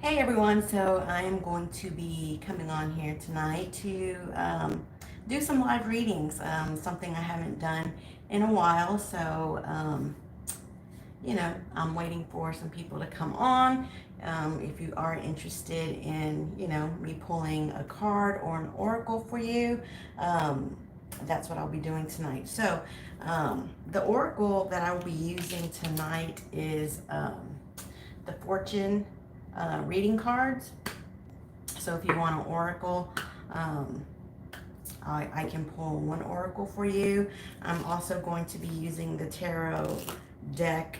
Hey everyone, so I am going to be coming on here tonight to do some live readings, something I haven't done in a while. So, I'm waiting for some people to come on. If you are interested in, me pulling a card or an oracle for you, um, that's what I'll be doing tonight. So, the oracle that I will be using tonight is the Fortune reading cards. So if you want an oracle, um, I can pull one oracle for you. I'm also going to be using the tarot deck.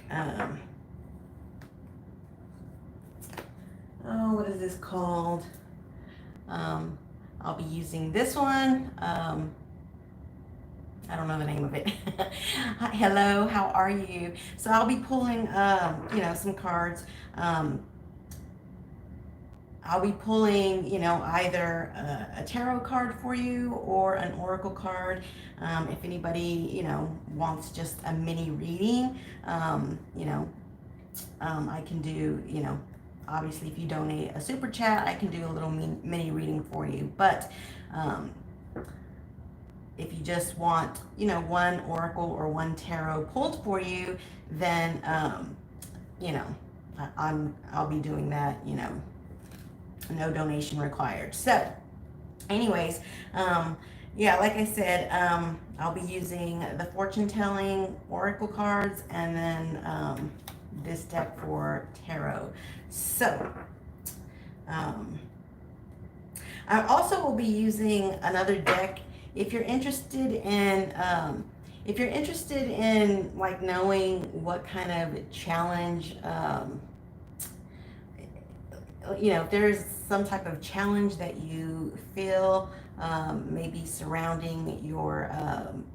What is this called? Um, I'll be using this one. I don't know the name of it. Hello, how are you? So I'll be pulling, some cards. Um, I'll be pulling, either a tarot card for you or an oracle card. If anybody, wants just a mini reading, I can do, obviously if you donate a super chat, I can do a little mini reading for you. But um, if you just want, one oracle or one tarot pulled for you, then, you know, I'll be doing that, no donation required. So anyways, yeah, like I said, I'll be using the fortune telling oracle cards and then this deck for tarot. So I also will be using another deck if you're interested in like knowing what kind of challenge if there's some type of challenge that you feel maybe surrounding your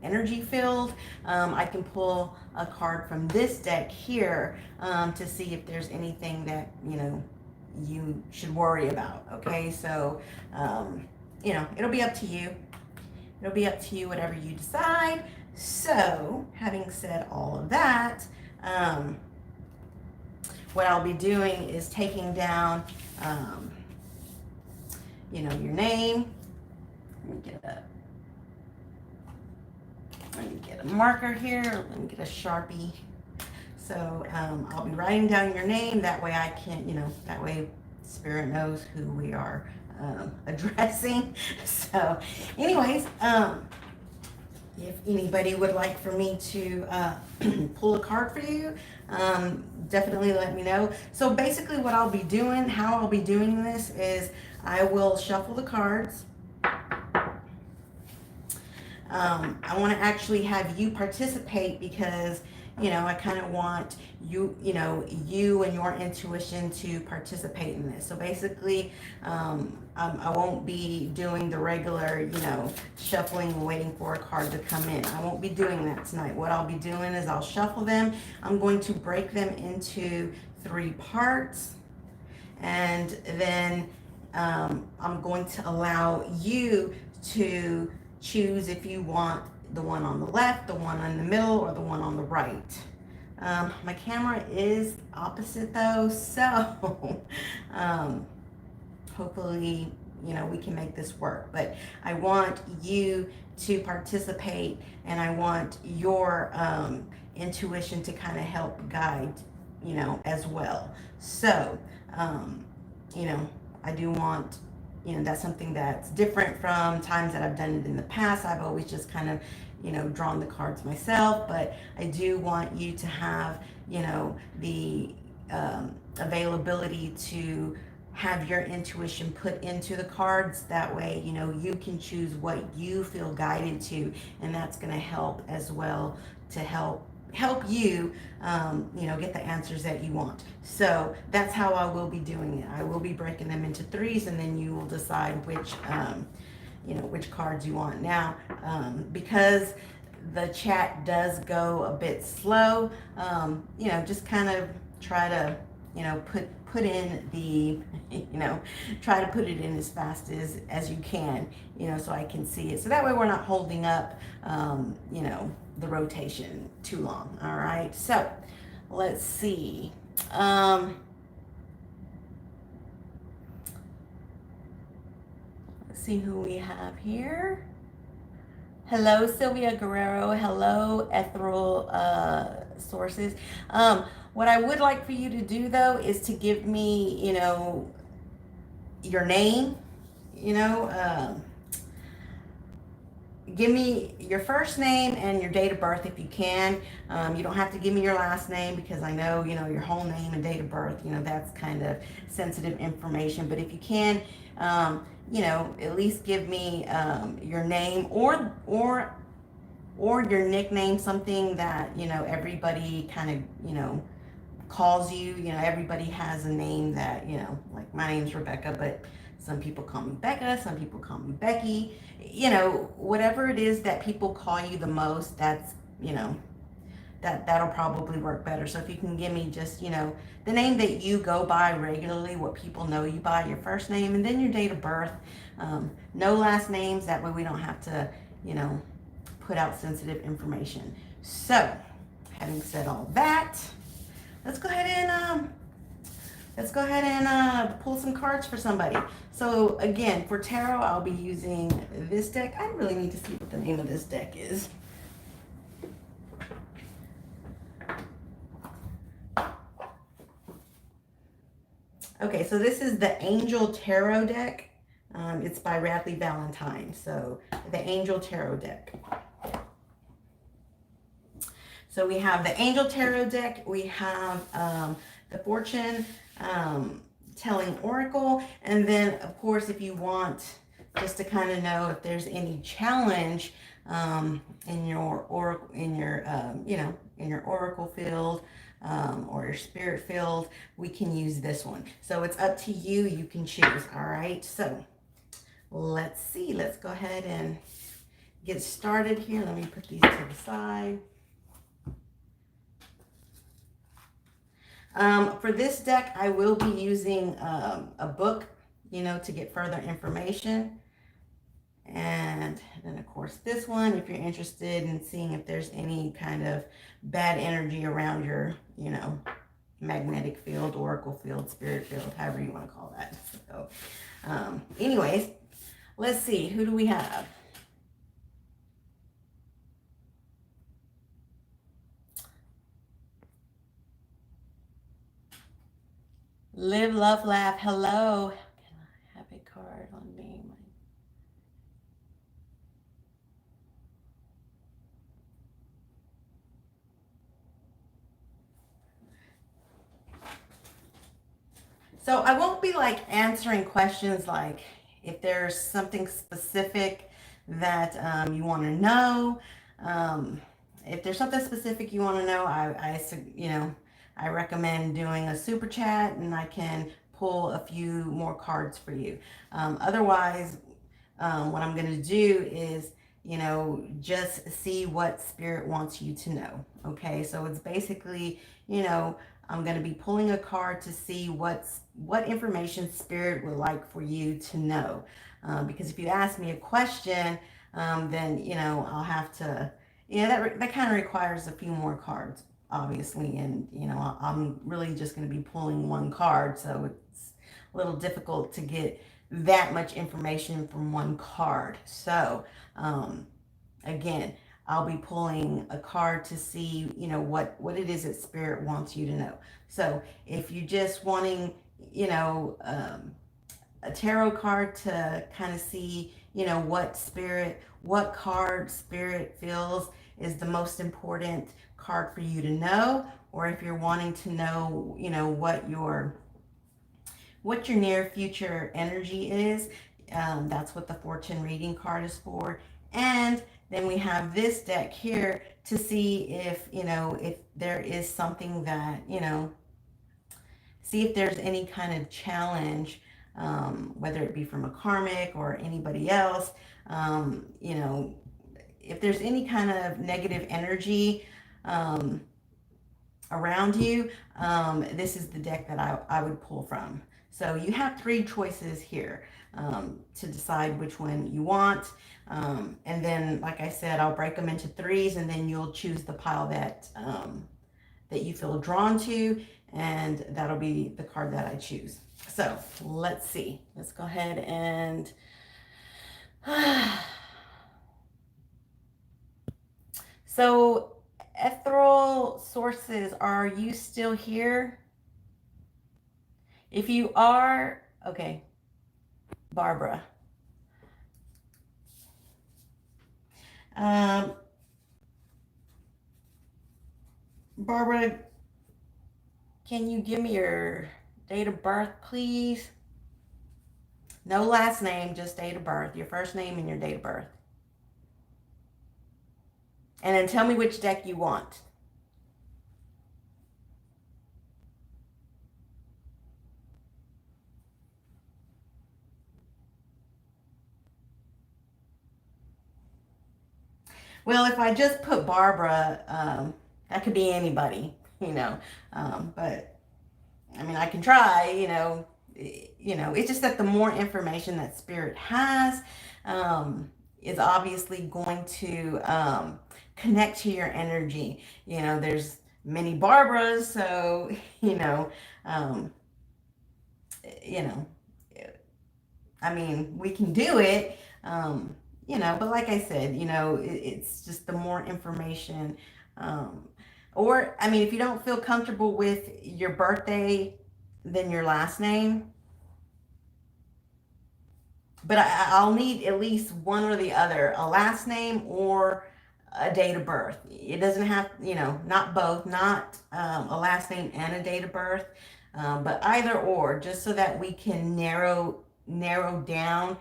energy field, I can pull a card from this deck here to see if there's anything that you should worry about. Okay, so it'll be up to you. It'll be up to you, whatever you decide. So, having said all of that, what I'll be doing is taking down, your name. Let me get a marker here. Let me get a Sharpie. So I'll be writing down your name. That way I can, that way Spirit knows who we are addressing. So, anyways, if anybody would like for me to pull a card for you, definitely let me know. So basically what I'll be doing, how I'll be doing this is I will shuffle the cards. I want to actually have you participate because I kind of want you and your intuition to participate in this. So basically, I won't be doing the regular, shuffling and waiting for a card to come in. I won't be doing that tonight. What I'll be doing is I'll shuffle them. I'm going to break them into 3 parts, and then I'm going to allow you to choose if you want the one on the left, the one in the middle, or the one on the right. My camera is opposite though, so hopefully, we can make this work. But I want you to participate, and I want your intuition to kind of help guide, as well. So, I do want, that's something that's different from times that I've done it in the past. I've always just kind of, drawn the cards myself, but I do want you to have, the availability to have your intuition put into the cards. That way, you can choose what you feel guided to, and that's going to help as well to help you, get the answers that you want. So that's how I will be doing it. I will be breaking them into 3s, and then you will decide which cards you want. Now, because the chat does go a bit slow, just kind of try to, put in the, try to put it in as fast as you can, so I can see it. So that way we're not holding up, the rotation too long. All right. So let's see. Let's see who we have here. Hello, Sylvia Guerrero. Hello, Ethereal Sources. What I would like for you to do though is to give me, your name, you know, give me your first name and your date of birth if you can. You don't have to give me your last name because I know, your whole name and date of birth, that's kind of sensitive information. But if you can, at least give me your name or your nickname, something that, everybody kind of, calls you. Everybody has a name that, like my name's Rebecca, but some people call me Becca, some people call me Becky. Whatever it is that people call you the most, that's, that'll probably work better. So if you can give me just, the name that you go by regularly, what people know you by, your first name, and then your date of birth. No last names. That way we don't have to, put out sensitive information. So, having said all that, let's go ahead and pull some cards for somebody. So again, for tarot, I'll be using this deck. I really need to see what the name of this deck is. Okay, so this is the Angel Tarot deck. It's by Radley Valentine. So the Angel Tarot deck. So we have the Angel Tarot deck. We have the Fortune Telling Oracle. And then, of course, if you want just to kind of know if there's any challenge in your oracle, in your oracle field, or your spirit field, we can use this one. So it's up to you. You can choose. All right. So let's see. Let's go ahead and get started here. Let me put these to the side. For this deck, I will be using a book, to get further information. And then, of course, this one, if you're interested in seeing if there's any kind of bad energy around your, magnetic field, oracle field, spirit field, however you want to call that. So, anyways, let's see. Who do we have? Live, love, laugh. Hello. Can I have a card on me? So I won't be like answering questions like if there's something specific that you want to know. If there's something specific you want to know, I recommend doing a super chat and I can pull a few more cards for you. Otherwise, what I'm going to do is, just see what spirit wants you to know. Okay, so it's basically, I'm going to be pulling a card to see what information spirit would like for you to know. Because if you ask me a question, then, I'll have to, that kind of requires a few more cards, obviously. And, I'm really just going to be pulling one card. So it's a little difficult to get that much information from one card. So, again, I'll be pulling a card to see, what it is that spirit wants you to know. So if you're just wanting, a tarot card to kind of see, what card spirit feels is the most important card for you to know, or if you're wanting to know, what your near future energy is, that's what the fortune reading card is for. And then we have this deck here to see if, if there is something that, see if there's any kind of challenge, whether it be from a karmic or anybody else, if there's any kind of negative energy around you, this is the deck that I would pull from. So you have 3 choices here to decide which one you want. And then, like I said, I'll break them into 3s, and then you'll choose the pile that you feel drawn to, and that'll be the card that I choose. So let's see. Let's go ahead and So, ethereal sources, are you still here? If you are, okay, Barbara. Um, Barbara, can you give me your date of birth, please? No last name, just date of birth. Your first name and your date of birth. And then tell me which deck you want. Well, if I just put Barbara, that could be anybody, you know. But I mean, I can try, it's just that the more information that spirit has, is obviously going to connect to your energy. There's many Barbaras, so um, you know, I mean, we can do it. But like I said, it's just the more information. Um, or, I mean, if you don't feel comfortable with your birthday, then your last name. But I'll need at least one or the other, a last name or a date of birth. It doesn't have, not both, not a last name and a date of birth, but either or, just so that we can narrow down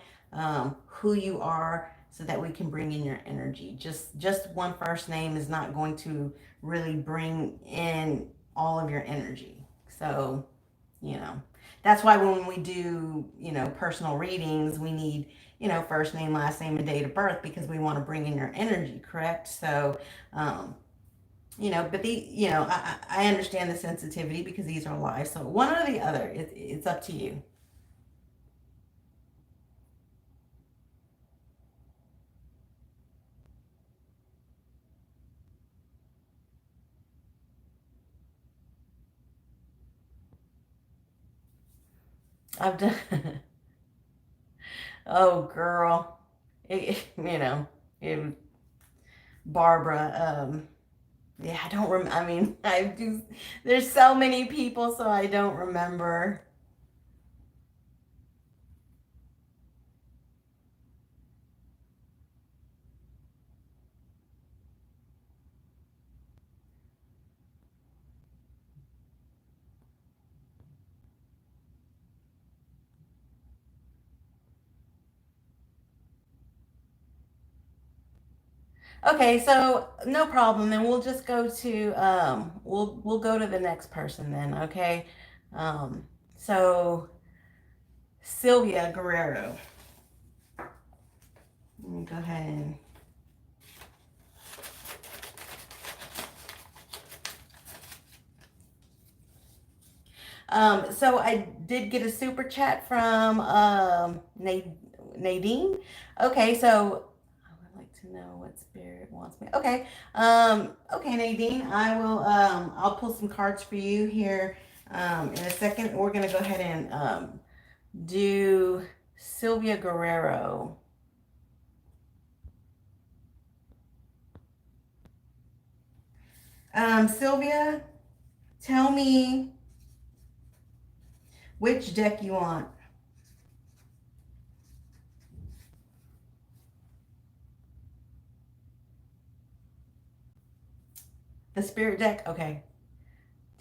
who you are, so that we can bring in your energy. Just one first name is not going to really bring in all of your energy. So, you know, that's why when we do, personal readings, we need, first name, last name, and date of birth, because we want to bring in your energy, correct? So, but I understand the sensitivity because these are live. So one or the other, it's up to you. I've done, oh girl, it, Barbara, yeah, I don't remember. I mean, I do, there's so many people, so I don't remember. Okay, so no problem. Then we'll just go to we'll go to the next person then, okay? Um so Sylvia Guerrero. Let me go ahead and so I did get a super chat from Nadine. Okay, so I would like to know what spirit wants me. Okay. Okay, Nadine, I'll pull some cards for you here in a second. We're gonna go ahead and do Sylvia Guerrero. Sylvia, tell me which deck you want. The spirit deck? Okay.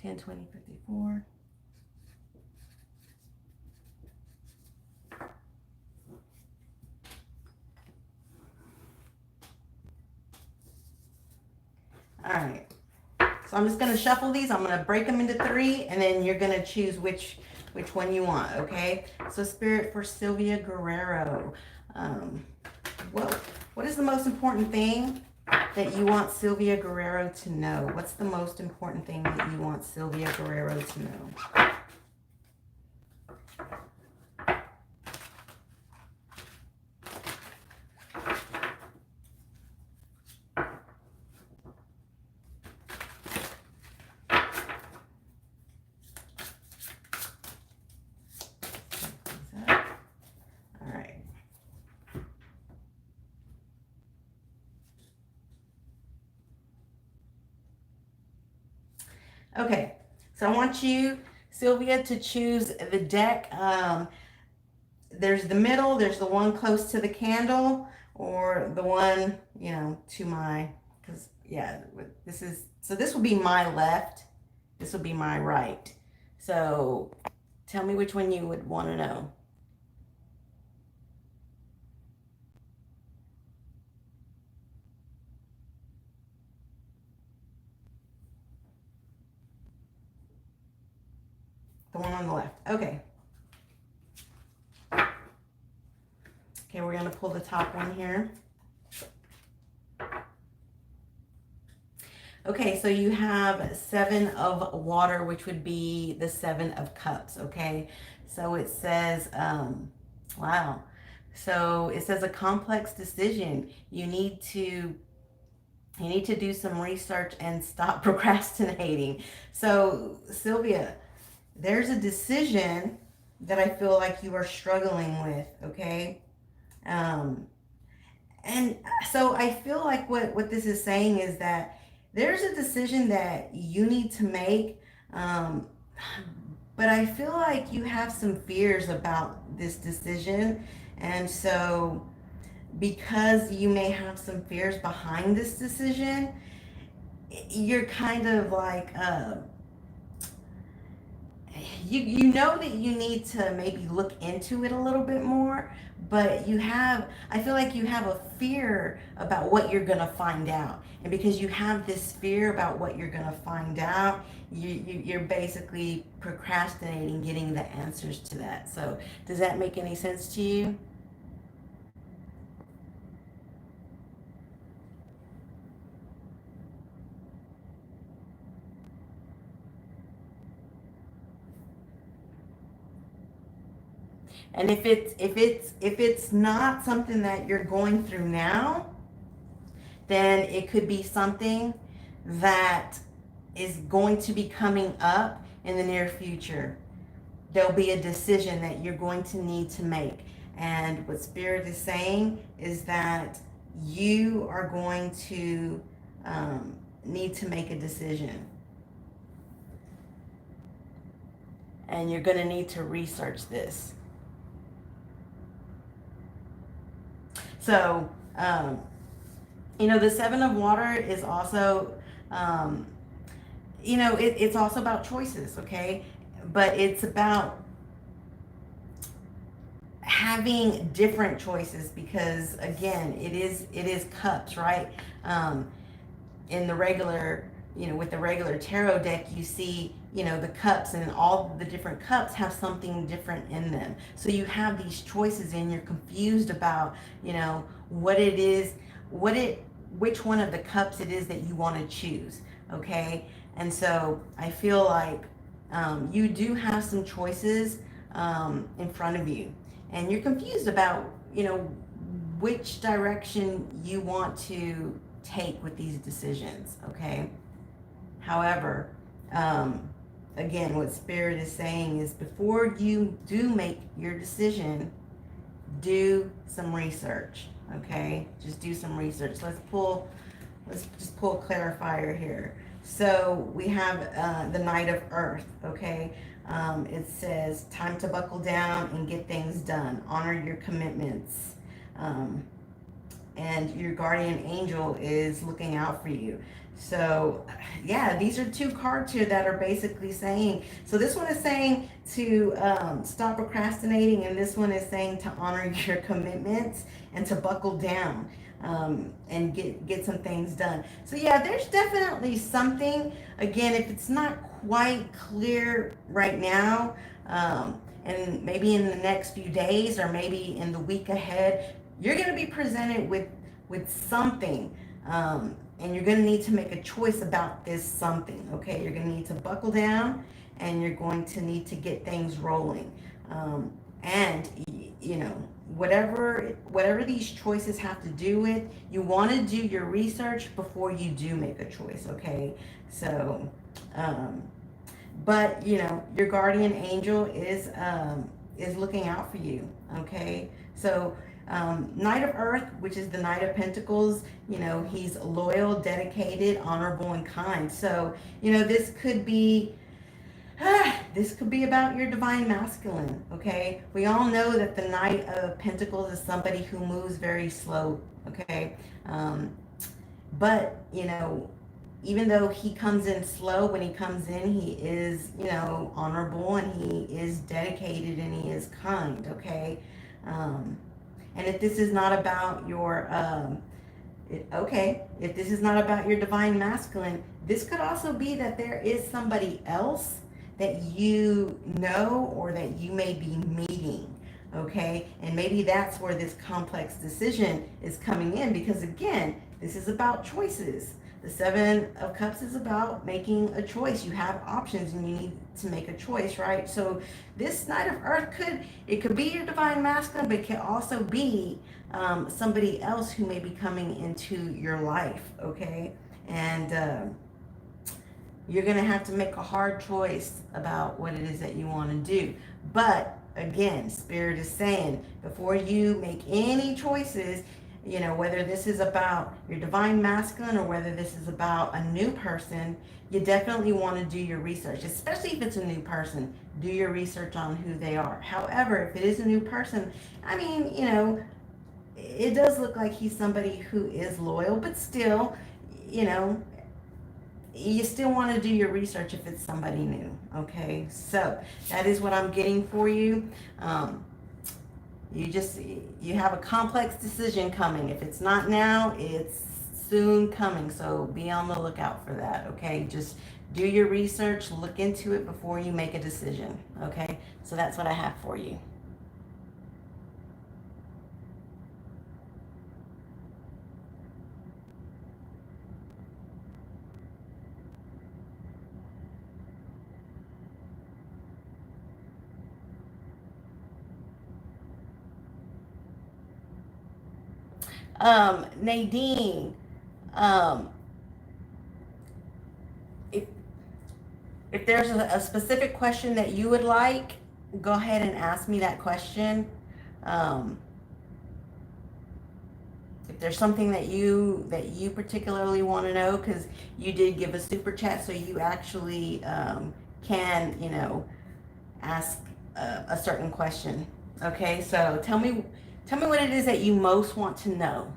10, 20, 54. All right. So I'm just going to shuffle these. I'm going to break them into three, and then you're going to choose which one you want, okay? So spirit for Sylvia Guerrero. Um, what is the most important thing that you want Sylvia Guerrero to know? What's the most important thing that you want Sylvia Guerrero to know? All right. Okay, so I want you, Sylvia, to choose the deck. There's the middle, there's the one close to the candle, or the one, to my, because, yeah, this will be my left, this will be my right. So tell me which one you would want to know. The one on the left. Okay. Okay, we're going to pull the top one here. Okay, so you have 7 of water, which would be the 7 of cups, okay? So it says, wow. So it says a complex decision. You need to do some research and stop procrastinating. So Sylvia, there's a decision that I feel like you are struggling with, okay? Um, and so I feel like what this is saying is that there's a decision that you need to make, um, but I feel like you have some fears about this decision. And so, because you may have some fears behind this decision, you're kind of like, you know that you need to maybe look into it a little bit more, but I feel like you have a fear about what you're going to find out. And because you have this fear about what you're going to find out, you're basically procrastinating getting the answers to that. So does that make any sense to you? And if it's not something that you're going through now, then it could be something that is going to be coming up in the near future. There'll be a decision that you're going to need to make. And what Spirit is saying is that you are going to need to make a decision. And you're going to need to research this. So, the 7 of water is also, um, it's also about choices, okay? But it's about having different choices because, again, it is cups, right? Um, in the regular, with the regular tarot deck, you see, the cups, and all the different cups have something different in them. So you have these choices and you're confused about, what it is, which one of the cups it is that you want to choose, okay? And so I feel like you do have some choices in front of you, and you're confused about, which direction you want to take with these decisions, okay? However, um, again, what Spirit is saying is before you do make your decision, do some research, okay? Just do some research. Let's just pull a clarifier here. So we have the Knight of Earth, okay? It says, time to buckle down and get things done. Honor your commitments. Um, and your guardian angel is looking out for you. So, yeah, these are 2 cards here that are basically saying. So this one is saying to stop procrastinating, and this one is saying to honor your commitments and to buckle down and get some things done. So yeah, there's definitely something. Again, if it's not quite clear right now, and maybe in the next few days or maybe in the week ahead, you're going to be presented with something, and you're going to need to make a choice about this something. Okay, you're going to need to buckle down, and you're going to need to get things rolling, and whatever these choices have to do with, you want to do your research before you do make a choice. Okay, so but your guardian angel is looking out for you. Okay, so Knight of Earth, which is the Knight of Pentacles, you know, he's loyal, dedicated, honorable, and kind. So, you know, this could be about your divine masculine, okay? We all know that the Knight of Pentacles is somebody who moves very slow, okay? But, you know, even though he comes in slow, when he comes in, he is, you know, honorable, and he is dedicated, and he is kind, okay? And if this is not about your, if this is not about your divine masculine, this could also be that there is somebody else that you know or that you may be meeting, okay? And maybe that's where this complex decision is coming in, because again, this is about choices. The Seven of Cups is about making a choice. You have options and you need to make a choice, right? So this Knight of Earth could be your divine masculine, but it can also be somebody else who may be coming into your life, okay? And you're going to have to make a hard choice about what it is that you want to do. But again, Spirit is saying, before you make any choices, you know, whether this is about your divine masculine or whether this is about a new person, you definitely want to do your research, especially if it's a new person. Do your research on who they are. However, if it is a new person, I mean, you know, it does look like he's somebody who is loyal, but still, you know, you still want to do your research if it's somebody new, okay? So that is what I'm getting for you. You have a complex decision coming. If it's not now, it's soon coming. So be on the lookout for that, okay? Just do your research, look into it before you make a decision, okay? So that's what I have for you. Nadine, um, if if there's a specific question that you would like, go ahead and ask me that question. Um, if there's something that you particularly want to know, because you did give a super chat, so you actually can, you know, ask a certain question. Okay, so tell me what it is that you most want to know.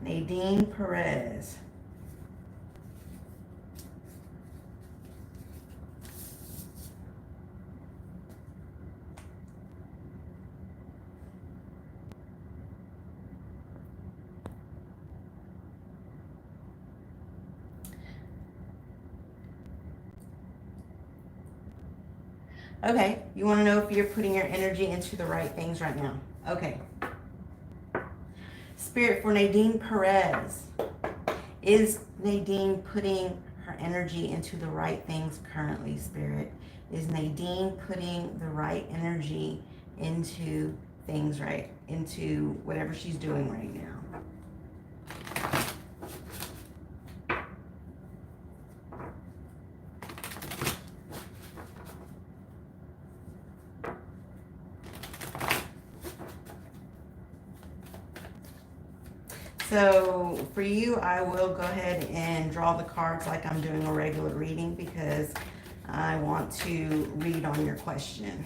Nadine Perez. Okay, you want to know if you're putting your energy into the right things right now. Okay. Spirit, for Nadine Perez, is Nadine putting her energy into the right things currently, Spirit? Is Nadine putting the right energy into things right, into whatever she's doing right now? So for you, I will go ahead and draw the cards like I'm doing a regular reading, because I want to read on your question.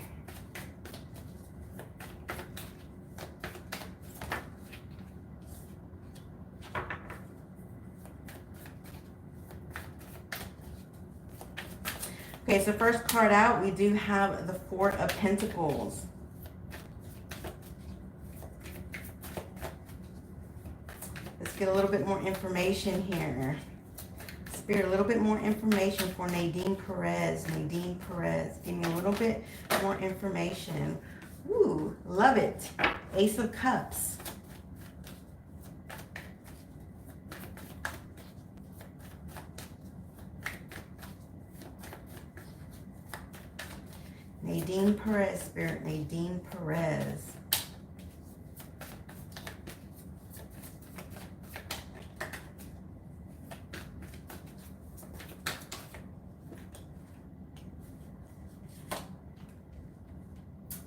Okay, so first card out, we do have the Four of Pentacles. Let's get a little bit more information here. Spirit, a little bit more information for Nadine Perez. Nadine Perez, give me a little bit more information. Ooh, love it. Ace of Cups. Nadine Perez, Spirit, Nadine Perez.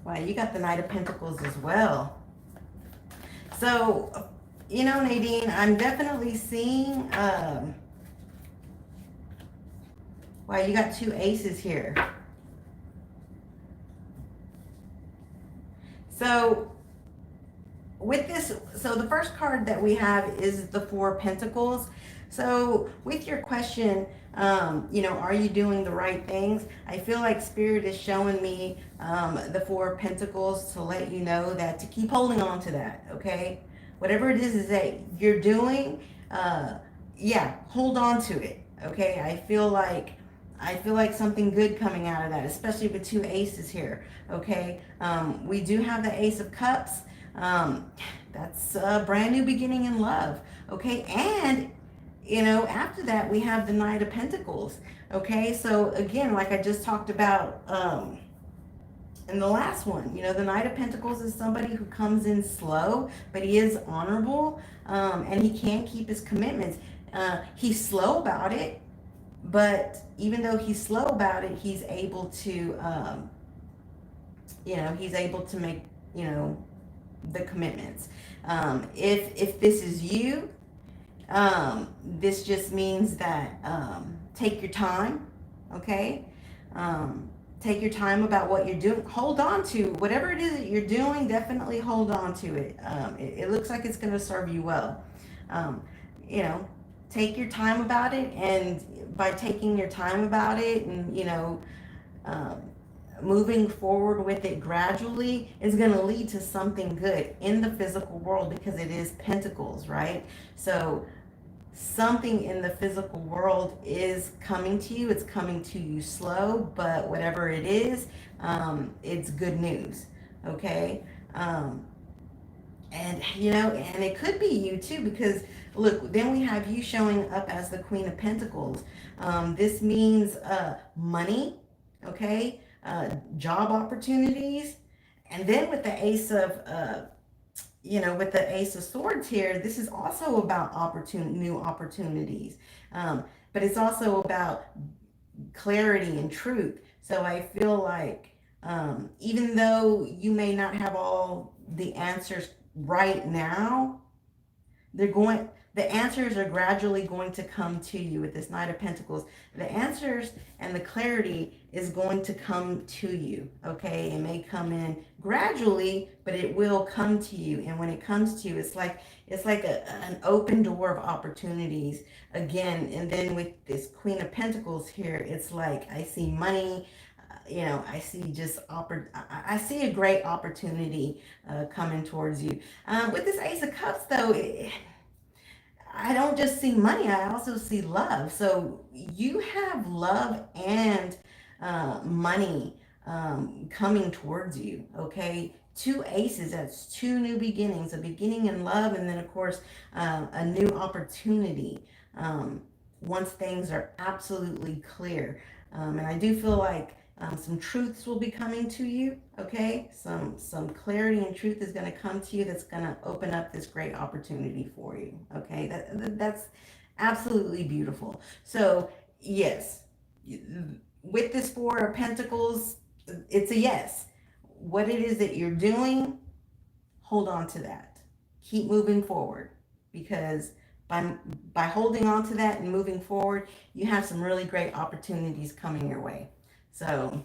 Wow, you got the Knight of Pentacles as well. So, you know, Nadine, I'm definitely seeing, wow, you got two aces here. So, with this, so the first card that we have is the Four of Pentacles. So with your question, you know, are you doing the right things? I feel like Spirit is showing me the Four of Pentacles to let you know that to keep holding on to that, okay? Whatever it is that you're doing, yeah, hold on to it, okay? I feel like something good coming out of that, especially with two aces here, okay? We do have the Ace of Cups. That's a brand new beginning in love, okay? And, you know, after that, we have the Knight of Pentacles, okay? So, again, like I just talked about in the last one, you know, the Knight of Pentacles is somebody who comes in slow, but he is honorable, and he can keep his commitments. He's slow about it, but even though he's slow about it, he's able to, you know, he's able to make, you know, the commitments. If this is you, this just means that take your time, okay? Take your time about what you're doing. Hold on to whatever it is that you're doing. Definitely hold on to it. It looks like it's going to serve you well. You know, take your time about it, and by taking your time about it, and you know, moving forward with it gradually is going to lead to something good in the physical world, because it is Pentacles, right? So something in the physical world is coming to you. It's coming to you slow, but whatever it is, it's good news, okay? And you know, and it could be you too, because look, then we have you showing up as the Queen of Pentacles. This means money, okay? Job opportunities. And then with the Ace of you know, with the Ace of Swords here, this is also about new opportunities. But it's also about clarity and truth. So I feel like even though you may not have all the answers right now, the answers are gradually going to come to you with this Knight of Pentacles. The answers and the clarity is going to come to you, okay? It may come in gradually, but it will come to you. And when it comes to you, it's like an open door of opportunities again. And then with this Queen of Pentacles here, it's like I see money. You know, I see I see a great opportunity coming towards you. With this Ace of Cups, though, I don't just see money, I also see love. So you have love and money coming towards you, okay? Two aces, that's two new beginnings, a beginning in love, and then, of course, a new opportunity once things are absolutely clear. And I do feel like some truths will be coming to you, okay? Some clarity and truth is going to come to you that's going to open up this great opportunity for you, okay? That's absolutely beautiful. So, yes, with this Four of Pentacles, it's a yes. What it is that you're doing, hold on to that. Keep moving forward, because by holding on to that and moving forward, you have some really great opportunities coming your way. So,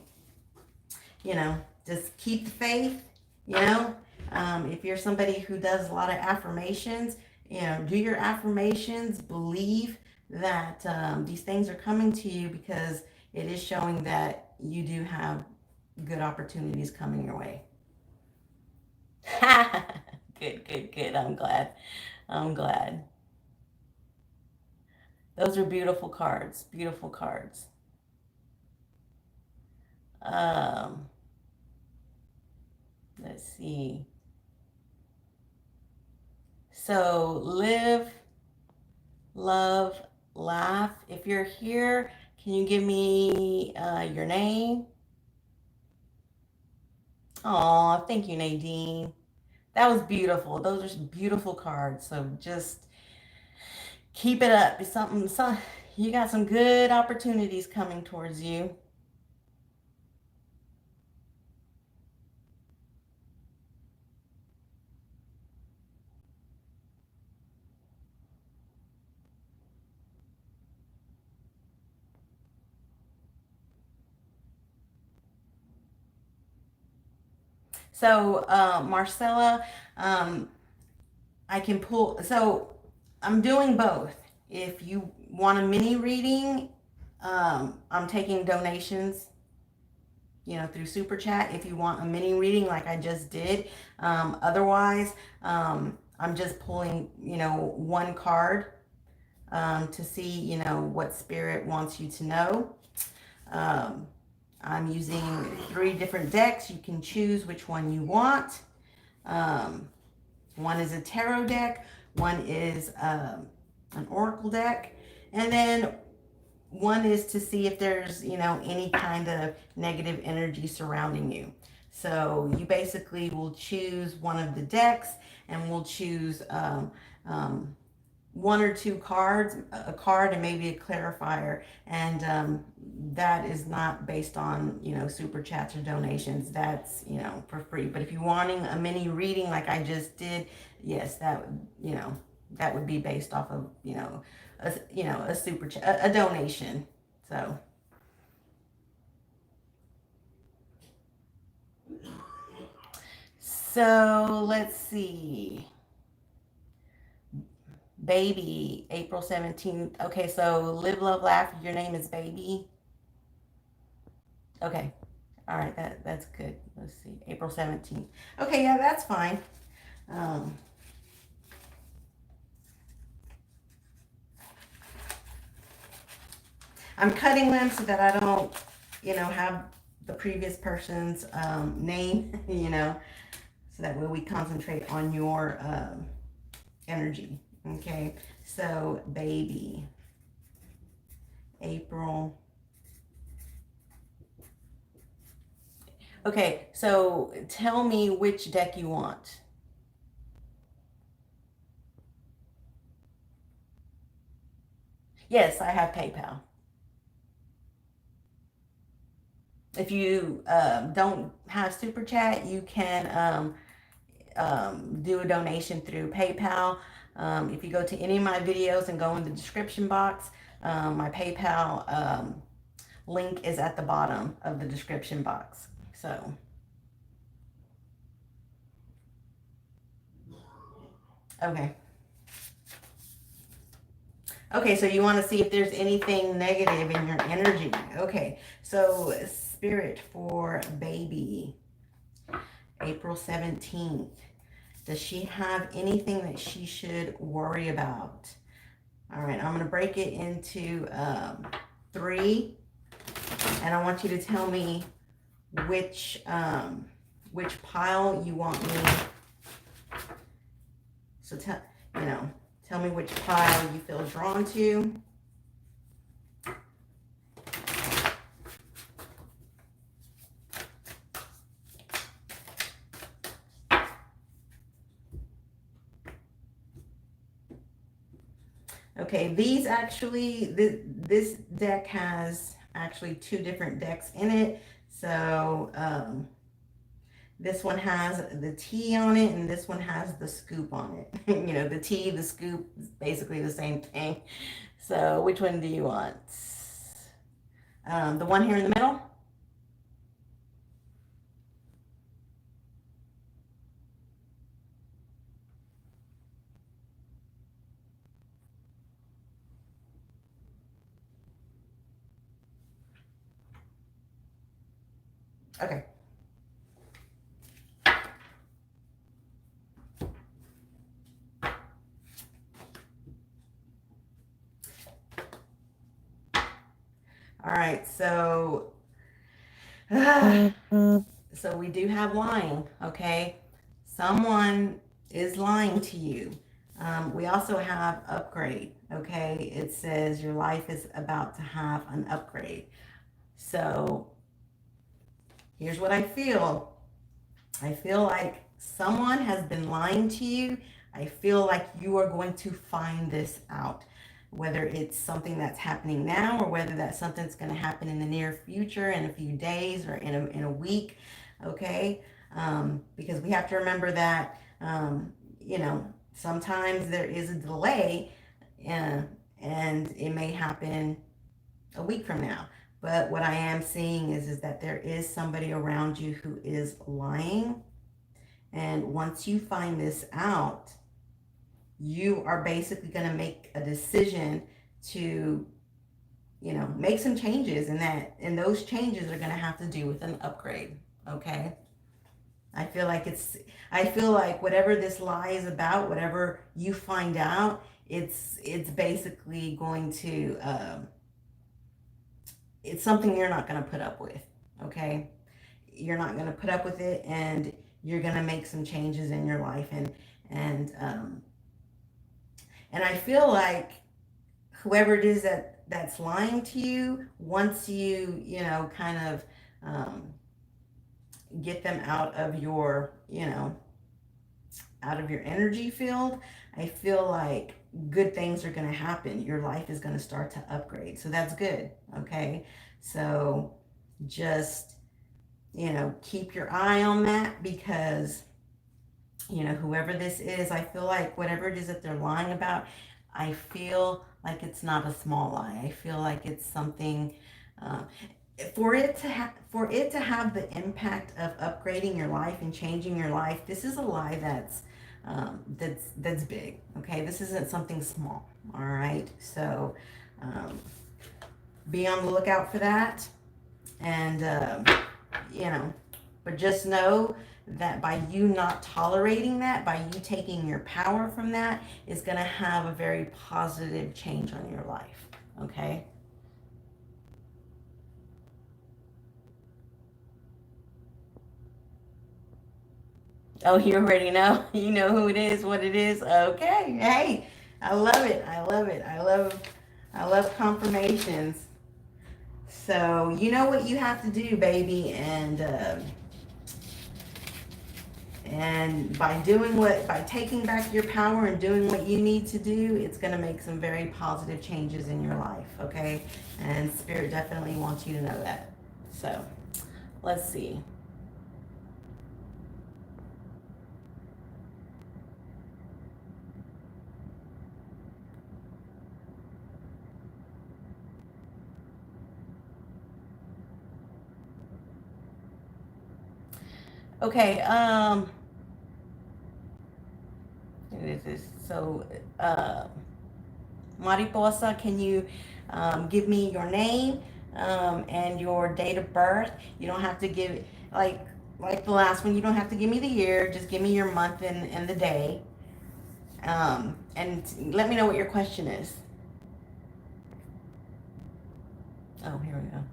you know, just keep the faith, you know. If you're somebody who does a lot of affirmations, you know, do your affirmations, believe that these things are coming to you, because it is showing that you do have good opportunities coming your way. Good. I'm glad. I'm glad. Those are beautiful cards. Beautiful cards. Let's see. So live, love, laugh. If you're here, can you give me your name? Oh, thank you, Nadine. That was beautiful. Those are beautiful cards. So just keep it up. It's something, you got some good opportunities coming towards you. So, Marcella, um, I can pull. So, I'm doing both. If you want a mini reading, I'm taking donations, through Super Chat. If you want a mini reading, like I just did, otherwise, I'm just pulling, one card to see, what spirit wants you to know. Um, I'm using 3 different decks. You can choose which one you want. Um, one is a tarot deck, one is an oracle deck, and then one is to see if there's, any kind of negative energy surrounding you. So you basically will choose one of the decks and we'll choose um, 1 or 2 cards, a card and maybe a clarifier. And that is not based on, super chats or donations. That's, for free. But if you're wanting a mini reading like I just did, yes, that would be based off of, a super chat, a donation. So, so let's see. Baby, April 17th. Okay, so live, love, laugh. Your name is Baby. Okay. All right, that's good. Let's see, April 17th. Okay, yeah, that's fine. Um, I'm cutting them so that I don't, have the previous person's name, so that way we concentrate on your energy. Okay, so baby, April. Okay, so tell me which deck you want. Yes, I have PayPal. If you don't have Super Chat, you can do a donation through PayPal. If you go to any of my videos and go in the description box, my PayPal link is at the bottom of the description box. So, okay. Okay, so you want to see if there's anything negative in your energy. Okay, so spirit for baby, April 17th. Does she have anything that she should worry about? All right, I'm going to break it into 3, and I want you to tell me which pile you want me. So tell me which pile you feel drawn to. Okay, these actually, this deck has actually 2 different decks in it. So this one has the tea on it, and this one has the scoop on it. The tea, the scoop is basically the same thing. So which one do you want? The one here in the middle? Okay. All right, so so we do have lying, okay? Someone is lying to you. We also have upgrade, okay? It says your life is about to have an upgrade. So here's what I feel. I feel like someone has been lying to you. I feel like you are going to find this out. Whether it's something that's happening now or whether that's something that's going to happen in the near future, in a few days or in a week, okay? Because we have to remember that, sometimes there is a delay, uh, and it may happen a week from now. But what I am seeing is that there is somebody around you who is lying. And once you find this out, you are basically going to make a decision to, make some changes, and those changes are going to have to do with an upgrade. Okay. I feel like whatever this lie is about, whatever you find out, it's basically going to, it's something you're not going to put up with. Okay. You're not going to put up with it, and you're going to make some changes in your life. And I feel like whoever it is that's lying to you, once you kind of, get them out of your energy field, I feel like good things are going to happen. Your life is going to start to upgrade. So that's good. Okay. So just, keep your eye on that, because, whoever this is, I feel like whatever it is that they're lying about, I feel like it's not a small lie. I feel like it's something, uh, for it to have the impact of upgrading your life and changing your life. This is a lie that's big. Okay, this isn't something small. All right, so, um, be on the lookout for that, and, you know, but just know that by you not tolerating that, by you taking your power from that, is going to have a very positive change on your life. Okay. Oh, you already know. You know who it is, what it is. Okay. Hey, I love it. I love it. I love confirmations. So you know what you have to do, baby, and by taking back your power and doing what you need to do, it's going to make some very positive changes in your life. Okay, and Spirit definitely wants you to know that. So let's see. Okay. This is so. Mariposa, can you, give me your name, and your date of birth? You don't have to give, like the last one. You don't have to give me the year. Just give me your month and the day. And let me know what your question is. Oh, here we go.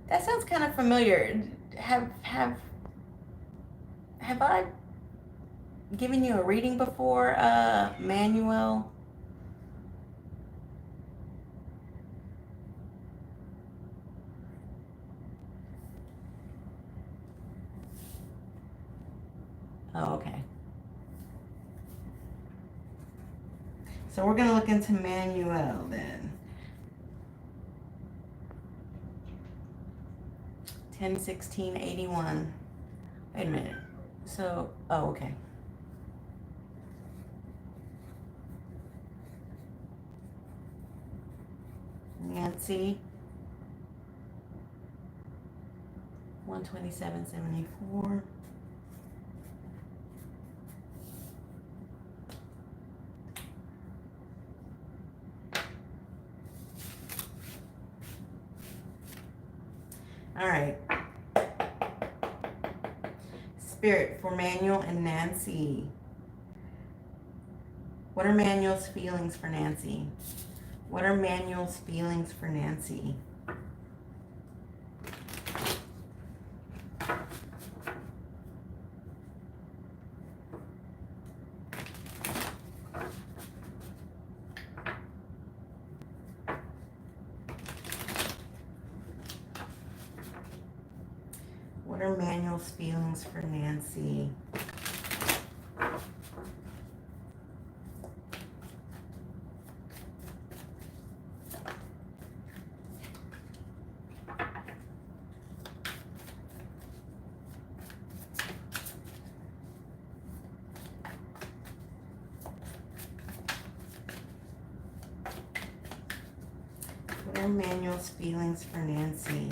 That sounds kind of familiar. Have I given you a reading before, Manuel? Oh, okay. So we're gonna look into Manuel then. 10/16/81. Wait a minute. So, oh, okay. Nancy, 127/74. All right. Spirit for Manuel and Nancy. What are Manuel's feelings for Nancy? What are Manuel's feelings for Nancy? What are Manuel's feelings for Nancy? What are Manuel's feelings for Nancy?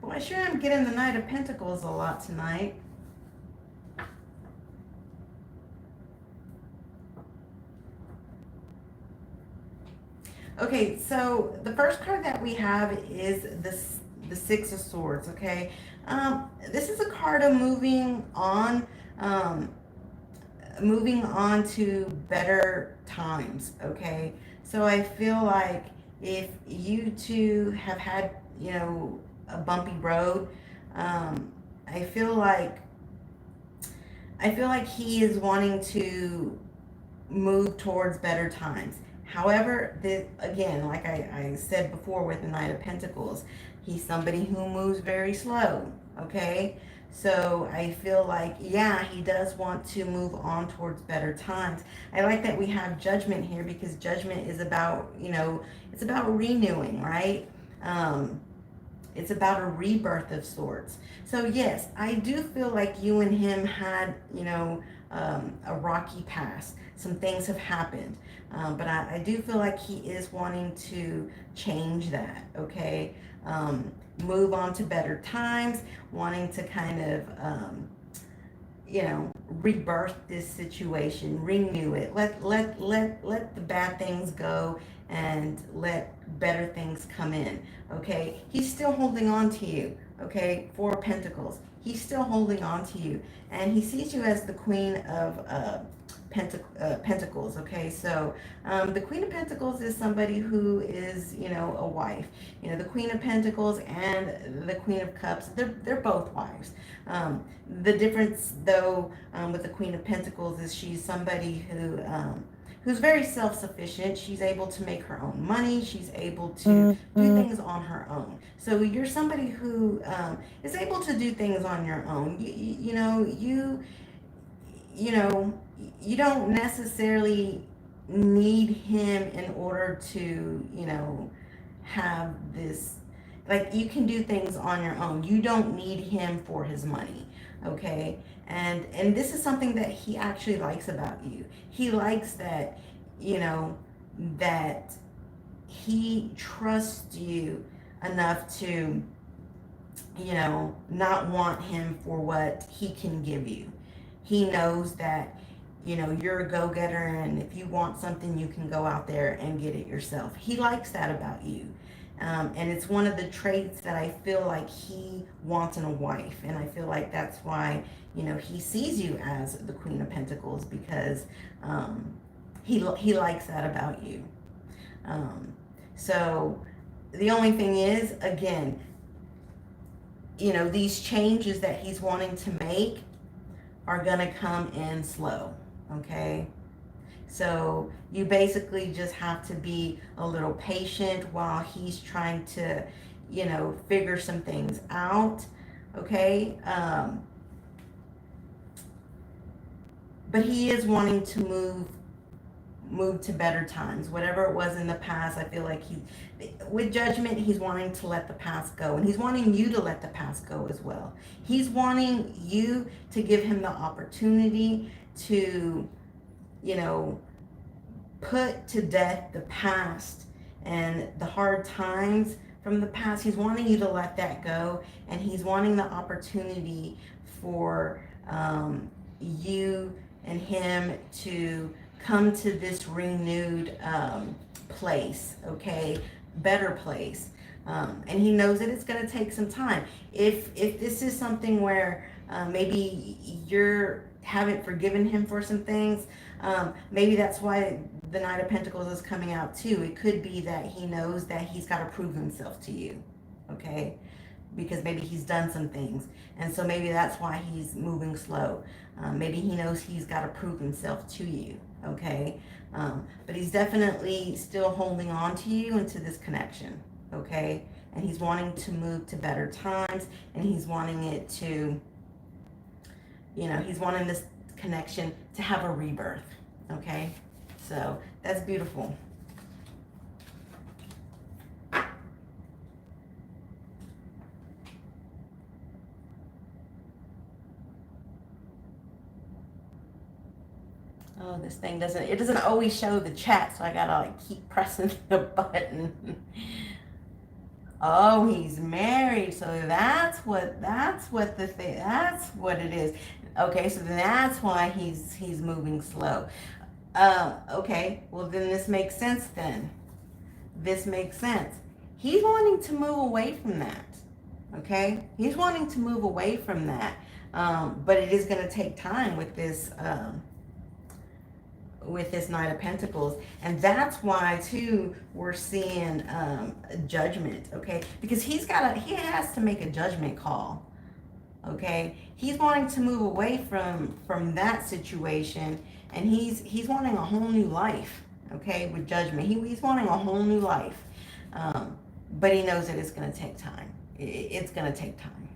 Well, I sure am getting the Knight of Pentacles a lot tonight. Okay, so the first card that we have is the Six of Swords, okay? This is a card of moving on to better times, okay? So I feel like if you two have had, a bumpy road, I feel like he is wanting to move towards better times. However, again, like I said before with the Knight of Pentacles, he's somebody who moves very slow, okay? So I feel like, yeah, he does want to move on towards better times. I like that we have Judgment here because Judgment is about, it's about renewing, right? It's about a rebirth of sorts. So yes, I do feel like you and him had, a rocky past. Some things have happened. But I do feel like he is wanting to change that, okay? Move on to better times, wanting to kind of, rebirth this situation, renew it. Let the bad things go and let better things come in, okay? He's still holding on to you, okay? Four of Pentacles. He's still holding on to you, and he sees you as the Queen of Pentacles, okay? So the Queen of Pentacles is somebody who is, a wife. The Queen of Pentacles and the Queen of Cups, they're both wives. The difference, though, with the Queen of Pentacles is she's somebody who's very self-sufficient. She's able to make her own money. She's able to do things on her own. So you're somebody who is able to do things on your own. You don't necessarily need him in order to, have this, like, you can do things on your own. You don't need him for his money, okay? And this is something that he actually likes about you. He likes that, that he trusts you enough to, not want him for what he can give you. He knows that, you're a go-getter, and if you want something, you can go out there and get it yourself. He likes that about you. And it's one of the traits that I feel like he wants in a wife. And I feel like that's why, he sees you as the Queen of Pentacles, because he likes that about you. So the only thing is, again, these changes that he's wanting to make are going to come in slow, okay? So you basically just have to be a little patient while he's trying to, figure some things out, okay? But he is wanting to move to better times. Whatever it was in the past, I feel like with Judgment, he's wanting to let the past go, and he's wanting you to let the past go as well. He's wanting you to give him the opportunity to, put to death the past and the hard times from the past. He's wanting you to let that go, and he's wanting the opportunity for you and him to come to this renewed place, okay? Better place. And he knows that it's going to take some time. If this is something where maybe you're haven't forgiven him for some things, maybe that's why the Knight of Pentacles is coming out too. It could be that he knows that he's got to prove himself to you, okay? Because maybe he's done some things, and so maybe that's why he's moving slow. Maybe he knows he's got to prove himself to you, okay? But he's definitely still holding on to you and to this connection, okay? And he's wanting to move to better times, and he's wanting it to, he's wanting this connection to have a rebirth, okay? So that's beautiful. Oh, this thing doesn't always show the chat, so I gotta like keep pressing the button. Oh, he's married, so that's what it is. Okay, so then that's why he's moving slow. Okay, well then this makes sense then. This makes sense. He's wanting to move away from that. Okay, he's wanting to move away from that. But it is going to take time with this Knight of Pentacles, and that's why too we're seeing judgment, okay? Because he has to make a judgment call, okay? He's wanting to move away from that situation, and he's wanting a whole new life, okay? With judgment, he's wanting a whole new life, but he knows that it's going to take time. It's going to take time.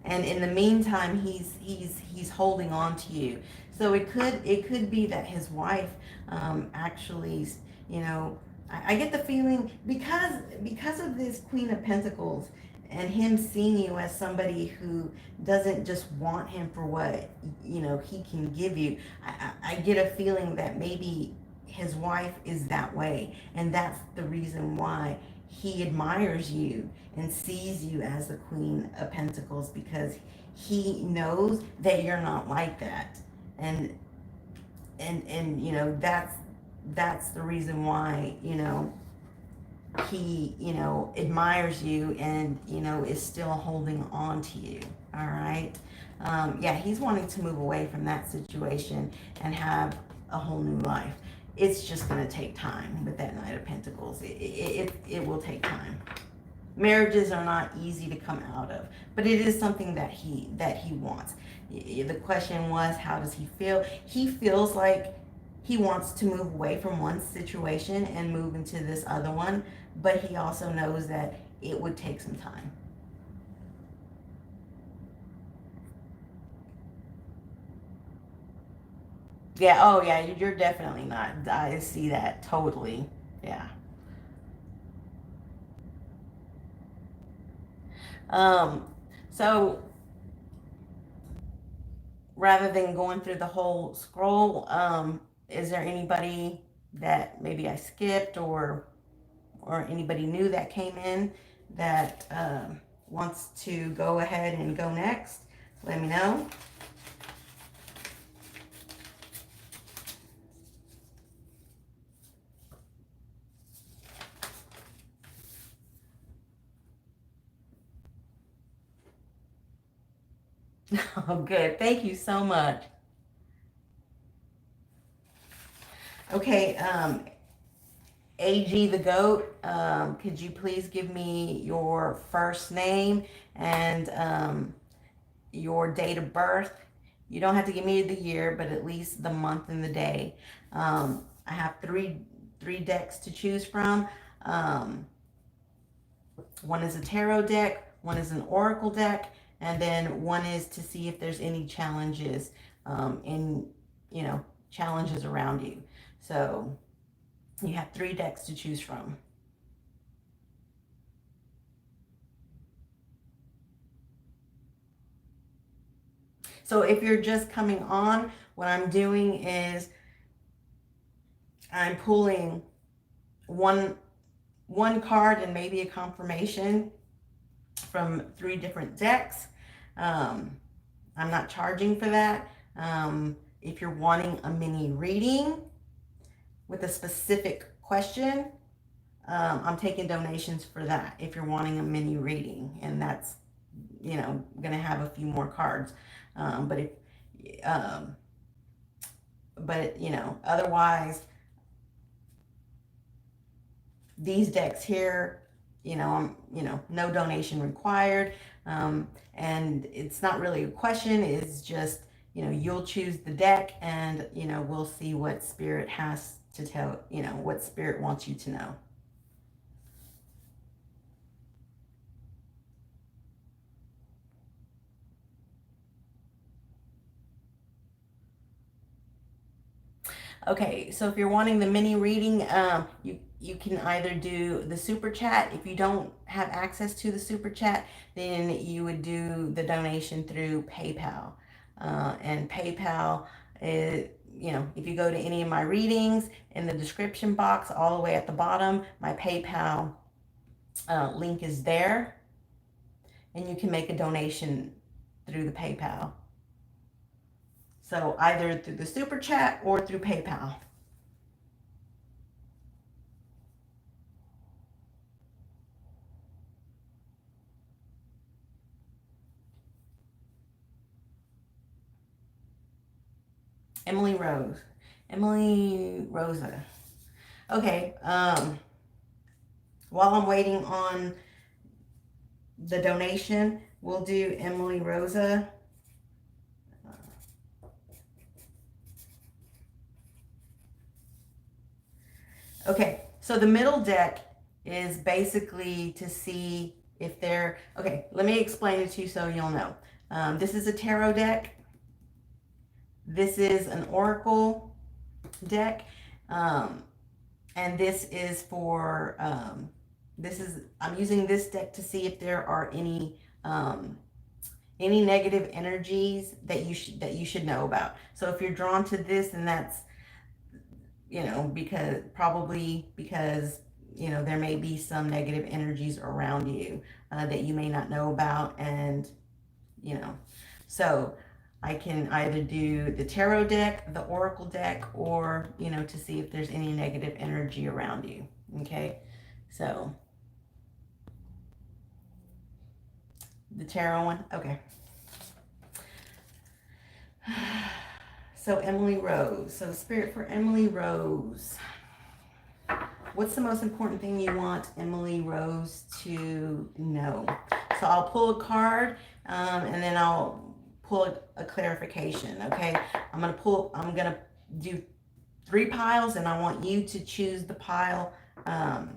And in the meantime, he's holding on to you. So it could be that his wife actually, I get the feeling because of this Queen of Pentacles and him seeing you as somebody who doesn't just want him for what he can give you. I get a feeling that maybe his wife is that way, and that's the reason why he admires you and sees you as the Queen of Pentacles, because he knows that you're not like that. And that's the reason why he admires you and is still holding on to you. All right. Yeah, he's wanting to move away from that situation and have a whole new life. It's just going to take time with that Knight of Pentacles. It will take time. Marriages are not easy to come out of, but it is something that he wants. The question was, how does he feel? He feels like he wants to move away from one situation and move into this other one, but he also knows that it would take some time. Yeah, oh yeah, you're definitely not. I see that totally. Yeah. Um, so rather than going through the whole scroll, is there anybody that maybe I skipped, or anybody new that came in that wants to go ahead and go next? Let me know. Oh, good. Thank you so much. Okay, AG the Goat, could you please give me your first name and your date of birth? You don't have to give me the year, but at least the month and the day. I have three decks to choose from. One is a tarot deck, one is an oracle deck, and then one is to see if there's any challenges in challenges around you. So you have three decks to choose from. So if you're just coming on, what I'm doing is I'm pulling one card and maybe a confirmation from three different decks. I'm not charging for that. If you're wanting a mini reading with a specific question, I'm taking donations for that if you're wanting a mini reading, and that's, gonna have a few more cards. But if, um, but otherwise, these decks here, no donation required. And it's not really a question, it's just, you'll choose the deck, and, we'll see what spirit has to tell, what spirit wants you to know. Okay, so if you're wanting the mini reading, you can either do the super chat. If you don't have access to the super chat, then you would do the donation through PayPal. And PayPal is, if you go to any of my readings in the description box, all the way at the bottom, my PayPal link is there, and you can make a donation through the PayPal. So either through the super chat or through PayPal. Emily Rose. Emily Rosa. Okay. While I'm waiting on the donation, we'll do Emily Rosa. Okay. So the middle deck is basically to see if they're okay. Let me explain it to you so you'll know. This is a tarot deck. This is an oracle deck. Um, and this is for I'm using this deck to see if there are any negative energies that you should know about. So if you're drawn to this, then that's, because there may be some negative energies around you that you may not know about. And you know so I can either do the tarot deck, the oracle deck, or to see if there's any negative energy around you. Okay, so the tarot one. Okay. So Emily Rose. So spirit for Emily Rose. What's the most important thing you want Emily Rose to know? So I'll pull a card, and then I'll pull a clarification. Okay, I'm gonna do 3 piles, and I want you to choose the pile. I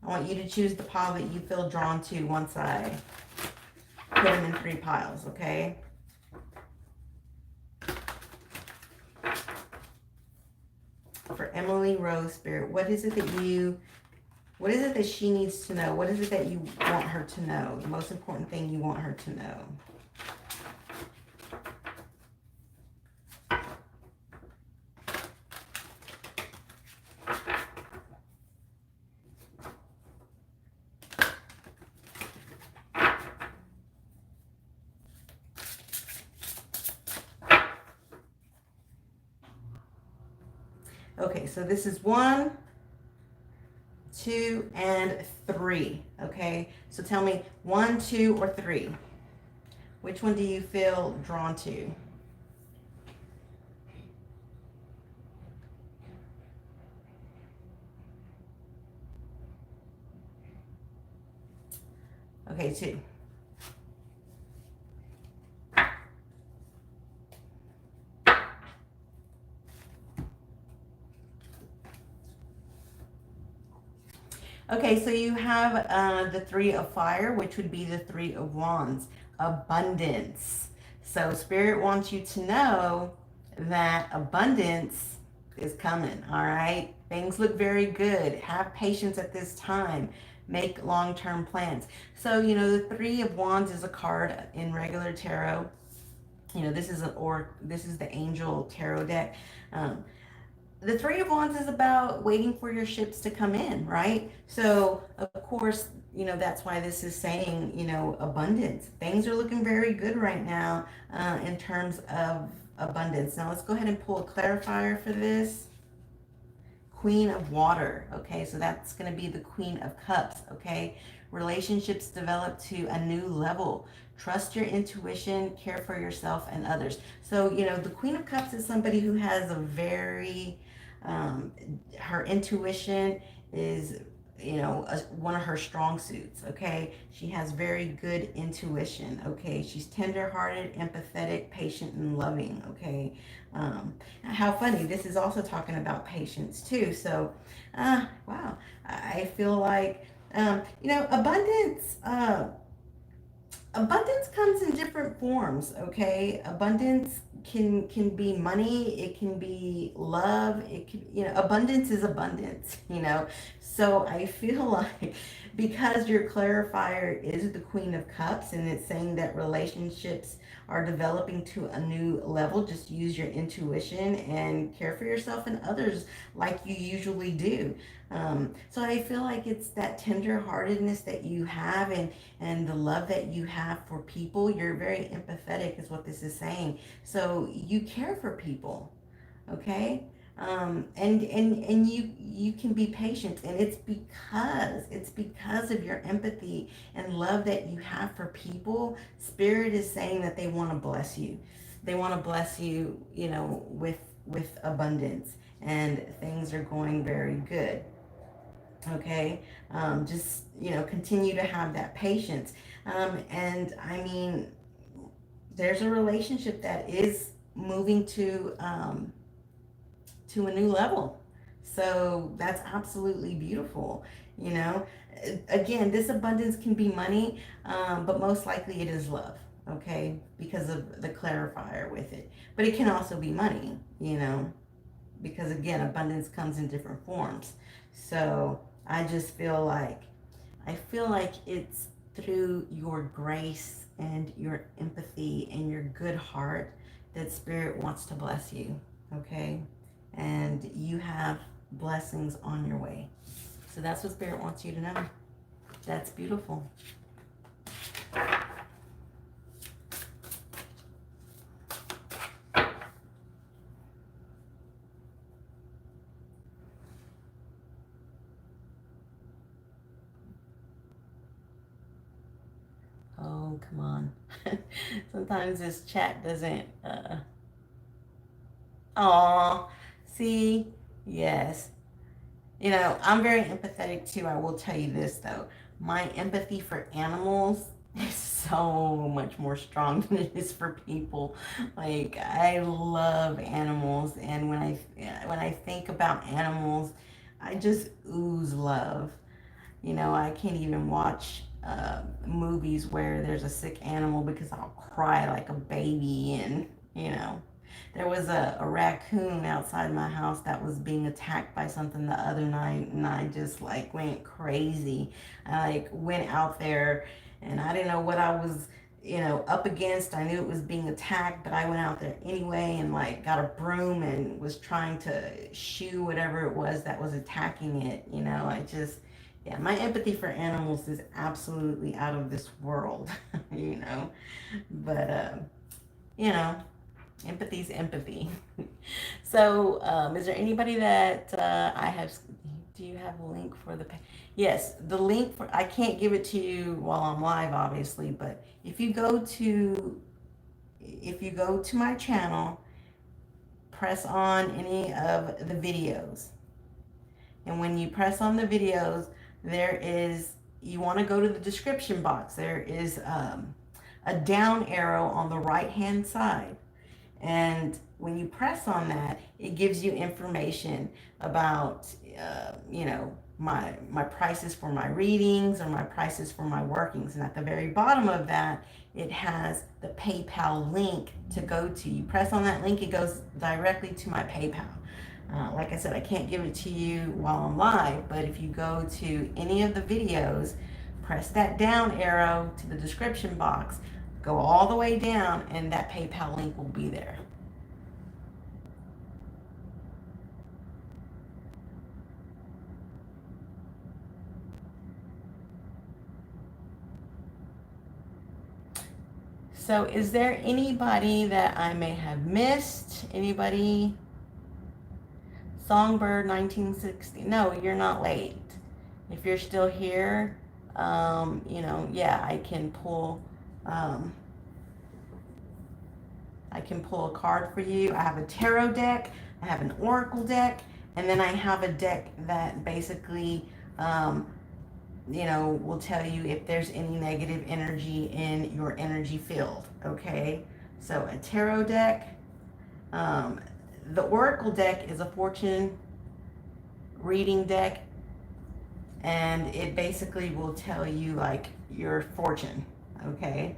want you to choose the pile that you feel drawn to once I put them in 3 piles. Okay. For Emily Rose spirit, what is it that she needs to know? What is it that you want her to know? The most important thing you want her to know. Okay, so this is 1, 2, and 3. Okay, so tell me 1, 2, or 3. Which one do you feel drawn to? Okay, 2. Okay, so you have the 3 of fire, which would be the 3 of wands, abundance. So spirit wants you to know that abundance is coming, all right? Things look very good. Have patience at this time. Make long-term plans. So, the 3 of wands is a card in regular tarot. This is the angel tarot deck. The 3 of wands is about waiting for your ships to come in, right? So of course, that's why this is saying, abundance. Things are looking very good right now in terms of abundance. Now let's go ahead and pull a clarifier for this. Queen of Water, okay? So that's going to be the Queen of Cups, okay? Relationships develop to a new level. Trust your intuition, care for yourself and others. So, you know, the Queen of Cups is somebody who has a very, um, her intuition is, you know, one of her strong suits, okay? She has very good intuition, okay? She's tender-hearted, empathetic, patient, and loving, okay? How funny, this is also talking about patience too. So, wow, I feel like, you know, abundance comes in different forms, okay? Abundance can be money, it can be love, it can, you know, abundance is abundance, you know. So I feel like because your clarifier is the Queen of Cups and it's saying that relationships are developing to a new level, just use your intuition and care for yourself and others like you usually do. So I feel like it's that tender-heartedness that you have, and the love that you have for people. You're very empathetic is what this is saying. So you care for people, okay? And you can be patient, and it's because of your empathy and love that you have for people. Spirit is saying that they want to bless you. They want to bless you, you know, with abundance, and things are going very good. Okay, just, you know, continue to have that patience. And I mean, there's a relationship that is moving to a new level. So that's absolutely beautiful. You know, again, this abundance can be money, but most likely it is love. Okay, because of the clarifier with it. But it can also be money. You know, because again, abundance comes in different forms. So I feel like it's through your grace and your empathy and your good heart that Spirit wants to bless you, okay? And you have blessings on your way. So that's what Spirit wants you to know. That's beautiful. Oh, come on. Sometimes this chat doesn't. Aw, see? Yes. You know, I'm very empathetic too. I will tell you this though. My empathy for animals is so much more strong than it is for people. Like I love animals, and when I think about animals, I just ooze love. You know, I can't even watch movies where there's a sick animal because I'll cry like a baby. And, you know, there was a raccoon outside my house that was being attacked by something the other night, and I just like went crazy. I like went out there, and I didn't know what I was, you know, up against. I knew it was being attacked, but I went out there anyway and like got a broom and was trying to shoo whatever it was that was attacking it. You know, yeah, my empathy for animals is absolutely out of this world, you know. But, you know, empathy's empathy. So, is there anybody that I have? Do you have a link for the? Yes, the link for. I can't give it to you while I'm live, obviously. But if you go to my channel, press on any of the videos, and when you press on the videos, you want to go to the description box. There is a down arrow on the right hand side. And when you press on that, it gives you information about, you know, my prices for my readings or my prices for my workings. And at the very bottom of that, it has the PayPal link to go to. You press on that link, it goes directly to my PayPal. Like I said, I can't give it to you while I'm live, but if you go to any of the videos, press that down arrow to the description box, go all the way down, and that PayPal link will be there. So is there anybody that I may have missed? Anybody? Songbird 1960. No, you're not late. If you're still here, yeah, um, I can pull a card for you. I have a tarot deck, I have an oracle deck, and then I have a deck that basically, um, will tell you if there's any negative energy in your energy field. Okay, so a tarot deck. Um, the oracle deck is a fortune reading deck, and it basically will tell you like your fortune. Okay.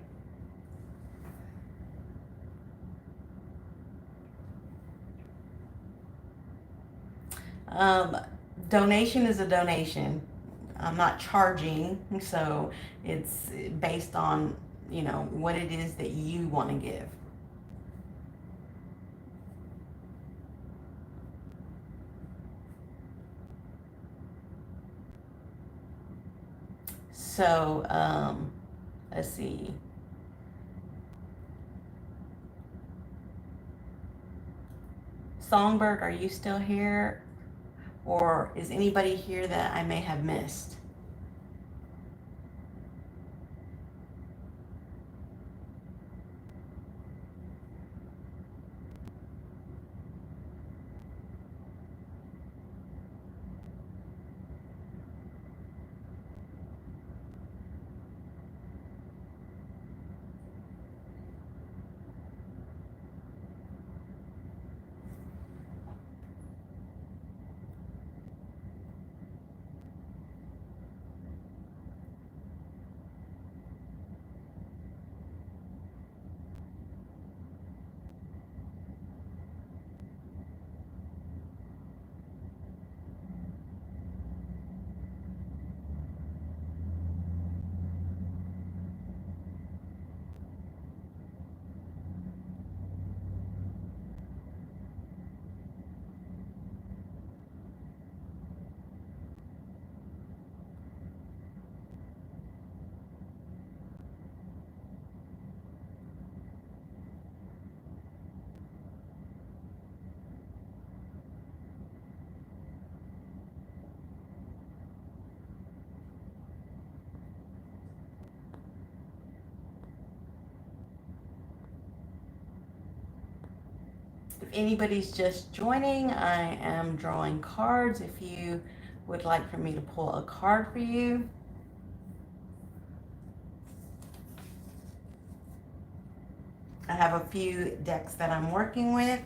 Um, Donation is a donation. I'm not charging, so it's based on what it is that you want to give. So let's see. Songbird, are you still here, or is anybody here that I may have missed? If anybody's just joining, I am drawing cards. If you would like for me to pull a card for you, I have a few decks that I'm working with.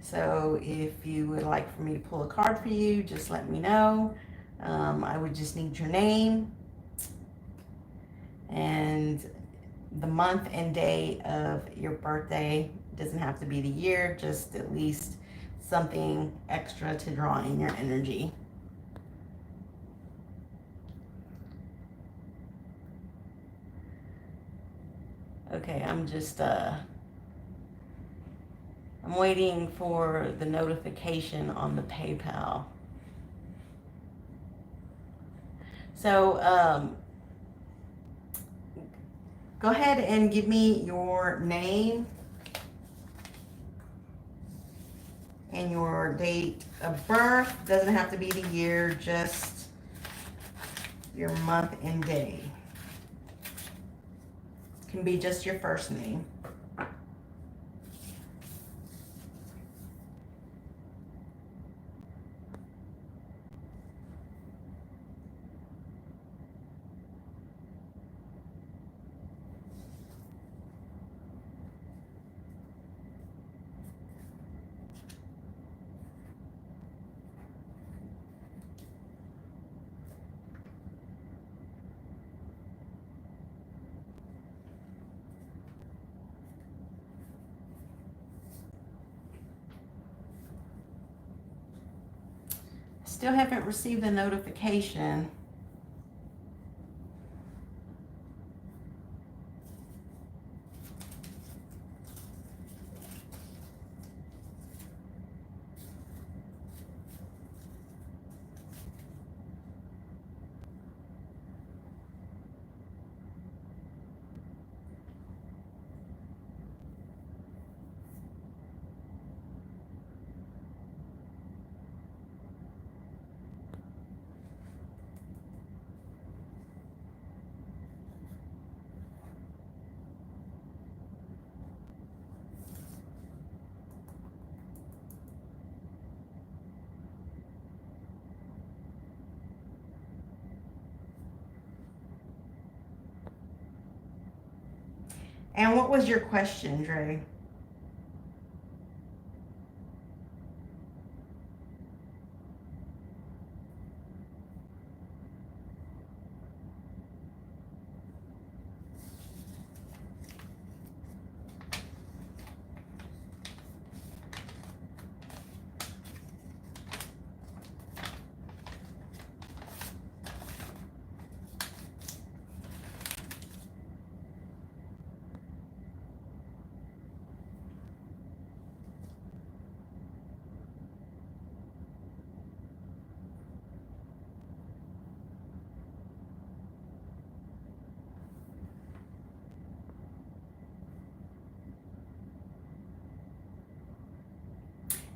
So if you would like for me to pull a card for you, just let me know. I would just need your name and the month and day of your birthday. Doesn't have to be the year, just at least something extra to draw in your energy. Okay, I'm waiting for the notification on the PayPal. So go ahead and give me your name and your date of birth. Doesn't have to be the year, just your month and day. Can be just your first name. Still haven't received a notification. And what was your question, Dre?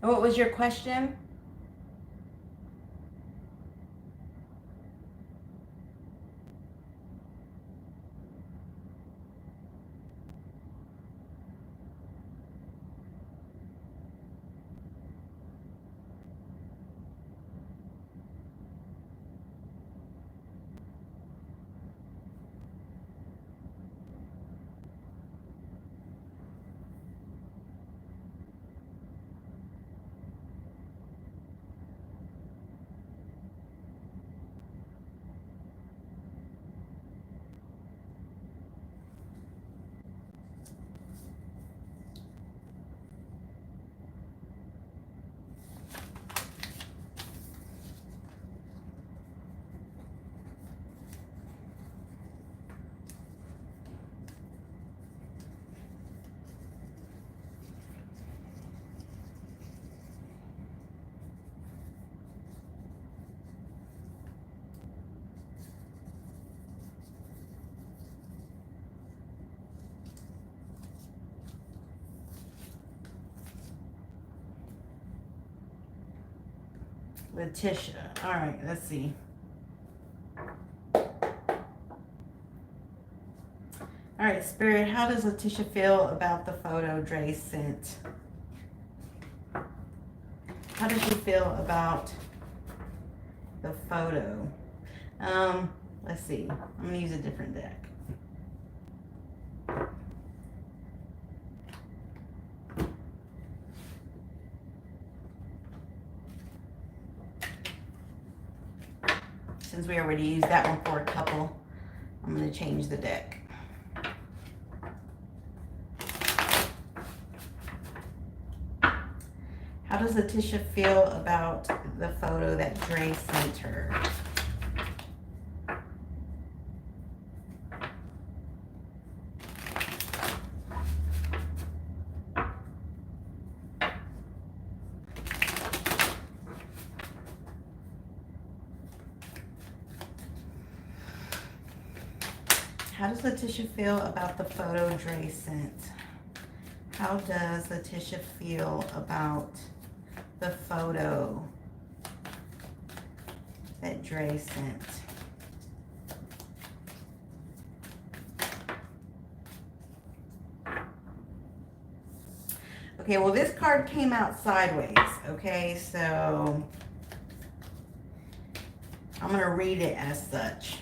And what was your question? Letitia. All right, let's see. All right, Spirit, how does Letitia feel about the photo Dre sent? How does she feel about the photo? Let's see. I'm gonna use a different deck. Since we already used that one for a couple, I'm gonna change the deck. How does Letitia feel about the photo that Dre sent her? How does Letitia feel about the photo Dre sent? How does Letitia feel about the photo that Dre sent? Okay, well, this card came out sideways, okay? So I'm going to read it as such.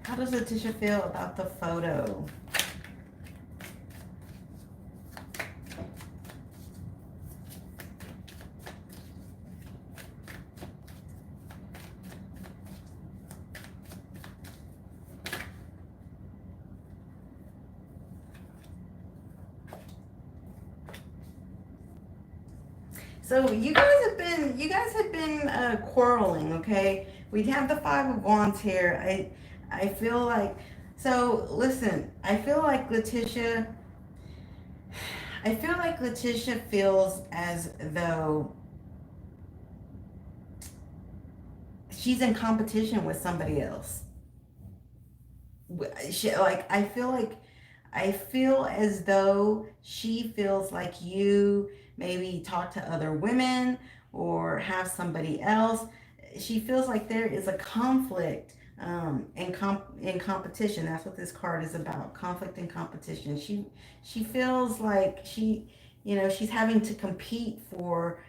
How does Letitia feel about the photo? So you guys have been quarreling, okay? We have the Five of Wands here. I feel like, so listen, I feel like Letitia feels as though she's in competition with somebody else. Like I feel as though she feels like you maybe talk to other women or have somebody else. She feels like there is a conflict in competition. That's what this card is about: conflict and competition. She feels like she's having to compete for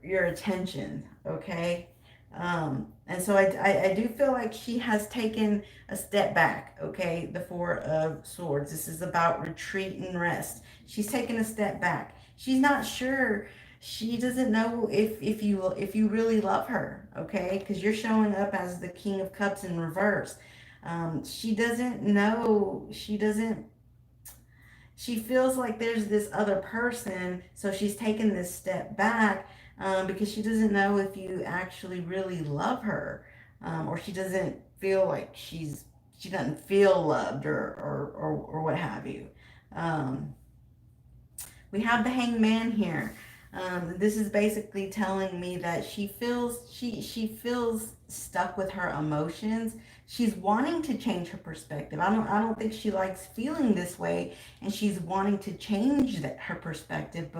your attention. Okay, and so I do feel like she has taken a step back. Okay, the Four of Swords. This is about retreat and rest. She's taken a step back. She's not sure. She doesn't know if you really love her. Okay, because you're showing up as the King of Cups in reverse. She doesn't know. She feels like there's this other person, so she's taken this step back because she doesn't know if you actually really love her, or she doesn't feel like she doesn't feel loved or what have you. Um, we have the Hanged Man here. This is basically telling me that she feels stuck with her emotions. She's wanting to change her perspective. I don't think she likes feeling this way, and she's wanting to change her perspective.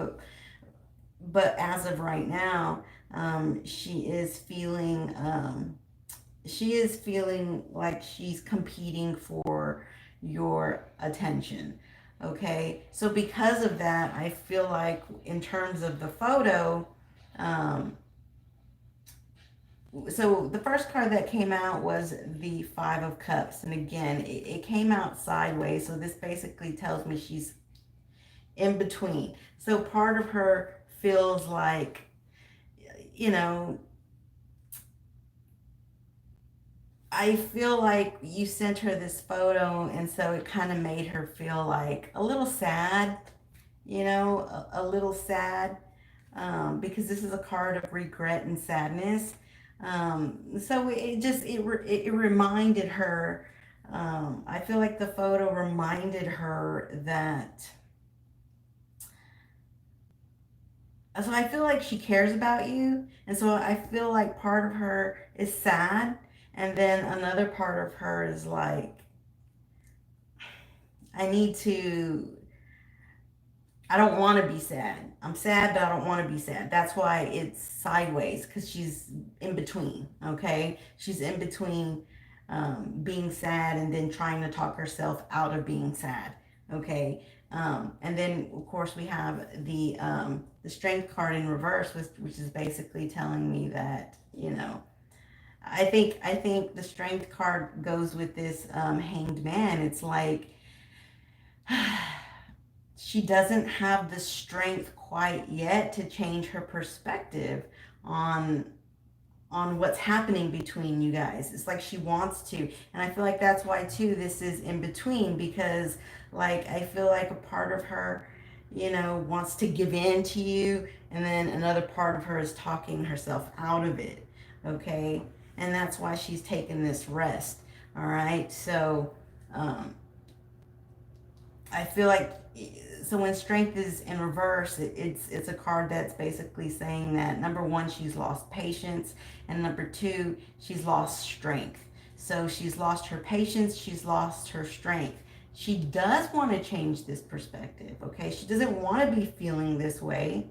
But as of right now, she is feeling like she's competing for your attention. Okay, so because of that, I feel like in terms of the photo, um, so the first card that came out was the Five of Cups, and again, it came out sideways. So this basically tells me she's in between. So part of her feels like, you know, I feel like you sent her this photo, and so it kind of made her feel like a little sad, a little sad, because this is a card of regret and sadness. So it reminded her. I feel like the photo reminded her that. So I feel like she cares about you, and so I feel like part of her is sad, and then another part of her is like, I need to I don't want to be sad. I'm sad, but I don't want to be sad. That's why it's sideways, because she's in between. Okay, she's in between being sad and then trying to talk herself out of being sad. Okay, and then of course we have the Strength card in reverse, which is basically telling me that I think the Strength card goes with this Hanged Man. It's like she doesn't have the strength quite yet to change her perspective on what's happening between you guys. It's like she wants to, and I feel like that's why too this is in between, because like I feel like a part of her wants to give in to you, and then another part of her is talking herself out of it. Okay, and that's why she's taking this rest. All right, so I feel like, so when strength is in reverse, it's a card that's basically saying that number one, she's lost patience, and number two, she's lost strength. So she's lost her patience, she's lost her strength. She does want to change this perspective. Okay, she doesn't want to be feeling this way,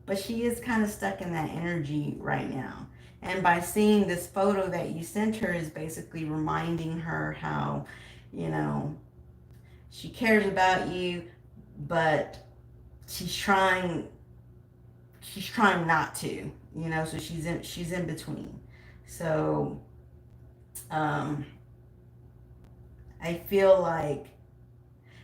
but she is kind of stuck in that energy right now. And by seeing this photo that you sent her is basically reminding her how, you know, she cares about you, but she's trying not to, so she's in between. So I feel like,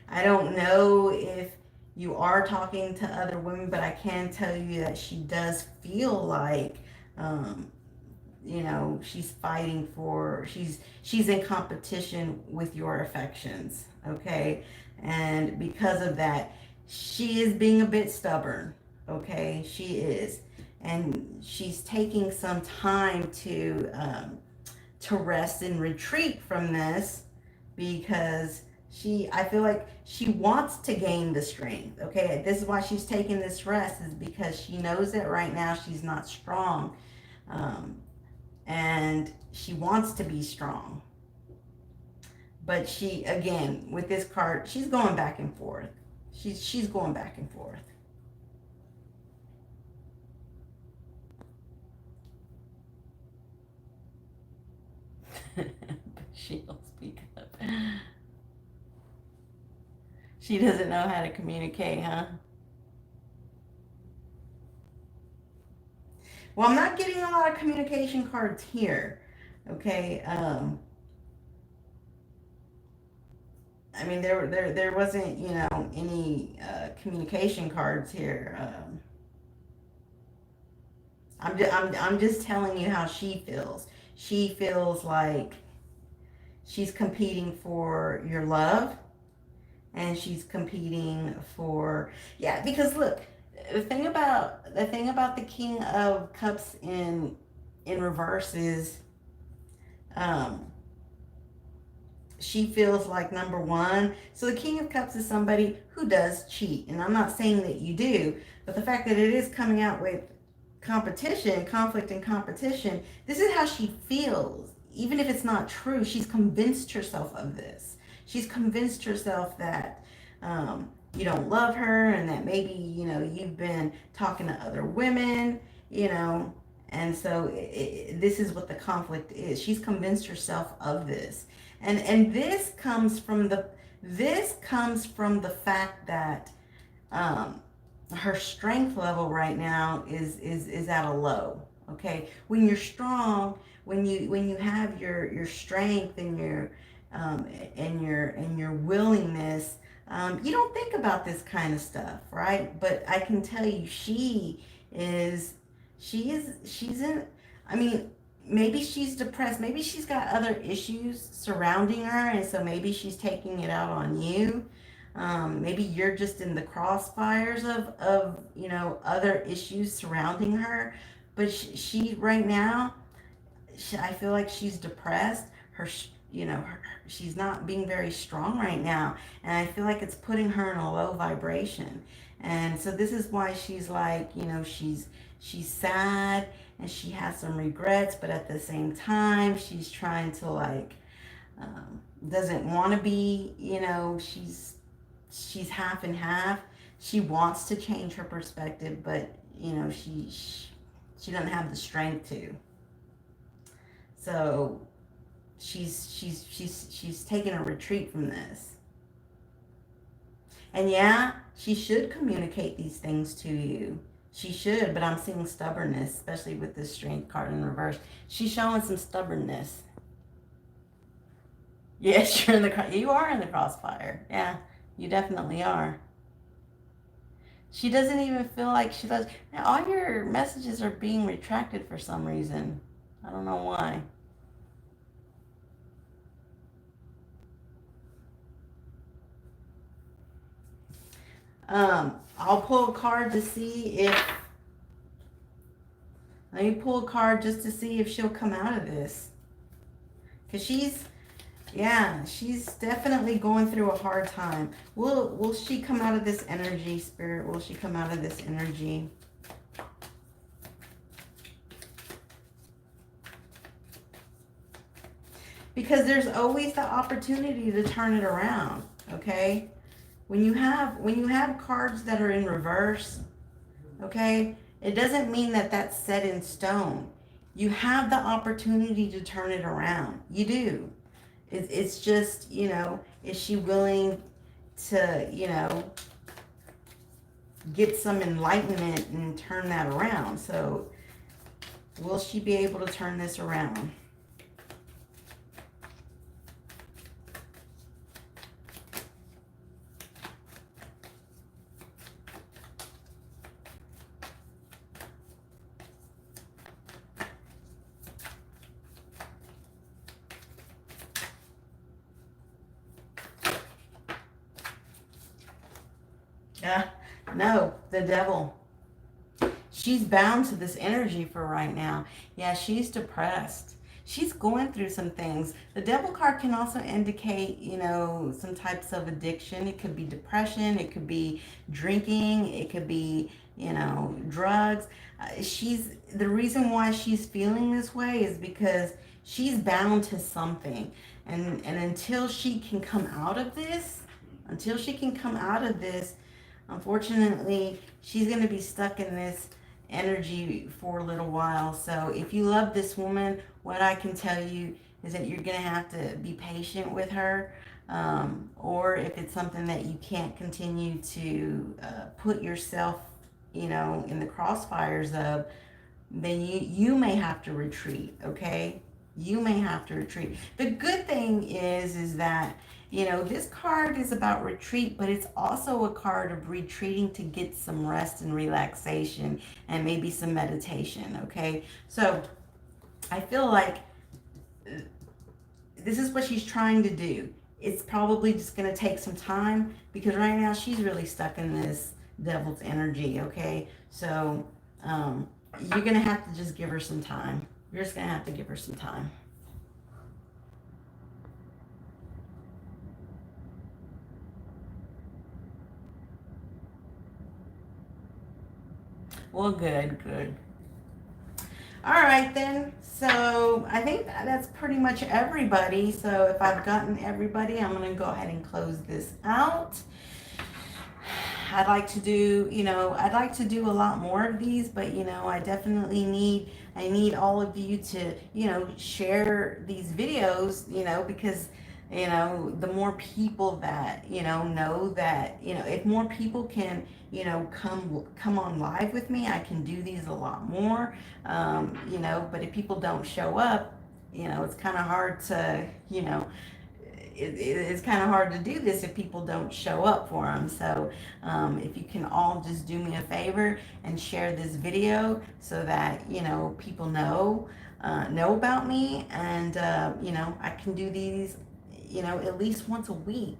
I don't know if you are talking to other women, but I can tell you that she does feel like she's fighting for, she's in competition with your affections. Okay, and because of that, she is being a bit stubborn. Okay, she is, and she's taking some time to rest and retreat from this, because I feel like she wants to gain the strength. Okay, this is why she's taking this rest, is because she knows that right now she's not strong, Um, and she wants to be strong. But she, again, with this card, she's going back and forth. She's going back and forth. She'll speak up. She doesn't know how to communicate, huh? Well, I'm not getting a lot of communication cards here. Okay. I mean, there wasn't, any communication cards here. I'm just telling you how she feels. She feels like she's competing for your love, and she's competing for, yeah, because look, the thing about the King of Cups in reverse is, um she feels like, number one, so the King of Cups is somebody who does cheat, and I'm not saying that you do, but the fact that it is coming out with competition, conflict and competition, this is how she feels. Even if it's not true, she's convinced herself of this. She's convinced herself that, you don't love her, and that maybe, you've been talking to other women, and so this is what the conflict is. She's convinced herself of this, and this comes from the fact that, um, her strength level right now is at a low. Okay, when you're strong, when you have your strength and your willingness, you don't think about this kind of stuff, right? But I can tell you, she's in. I mean, maybe she's depressed. Maybe she's got other issues surrounding her, and so maybe she's taking it out on you. Maybe you're just in the crossfires of other issues surrounding her. But she right now, I feel like she's depressed. She's not being very strong right now, and I feel like it's putting her in a low vibration. And so this is why she's like, she's sad, and she has some regrets, but at the same time, she's trying to, like, doesn't want to be, she's half and half. She wants to change her perspective, but she doesn't have the strength to. So she's taking a retreat from this. And yeah, she should communicate these things to you. She should, but I'm seeing stubbornness, especially with this strength card in reverse. She's showing some stubbornness. Yes, you are in the crossfire. Yeah, you definitely are. She doesn't even feel like she does. Now, all your messages are being retracted for some reason. I don't know why. I'll pull a card to see if. Let me pull a card just to see if she'll come out of this. Because she's definitely going through a hard time. Will she come out of this energy, Spirit? Will she come out of this energy? Because there's always the opportunity to turn it around, okay? When you have cards that are in reverse, okay, it doesn't mean that that's set in stone. You have the opportunity to turn it around. You do. It's just, is she willing to, get some enlightenment and turn that around? So, will she be able to turn this around? Yeah, no, the devil. She's bound to this energy for right now. Yeah, she's depressed. she's going through some things. The devil card can also indicate, some types of addiction. It could be depression, it could be drinking, it could be, drugs. She's the reason why she's feeling this way is because she's bound to something. And until she can come out of this, unfortunately, she's going to be stuck in this energy for a little while. So if you love this woman, what I can tell you is that you're going to have to be patient with her. Or if it's something that you can't continue to put yourself, in the crossfires of, then you may have to retreat, okay? You may have to retreat. The good thing is that, this card is about retreat, but it's also a card of retreating to get some rest and relaxation and maybe some meditation, okay? So I feel like this is what she's trying to do. It's probably just going to take some time because right now she's really stuck in this devil's energy, okay? So you're going to have to just give her some time. You're just going to have to give her some time. Well, good. All right, then. So I think that's pretty much everybody. So if I've gotten everybody, I'm going to go ahead and close this out. I'd like to do a lot more of these, but I definitely need all of you to, share these videos, because, the more people that, know that, if more people can, come on live with me, I can do these a lot more, but if people don't show up, it's kind of hard to, it's kind of hard to do this if people don't show up for them. So if you can all just do me a favor and share this video so that people know about me, and I can do these at least once a week.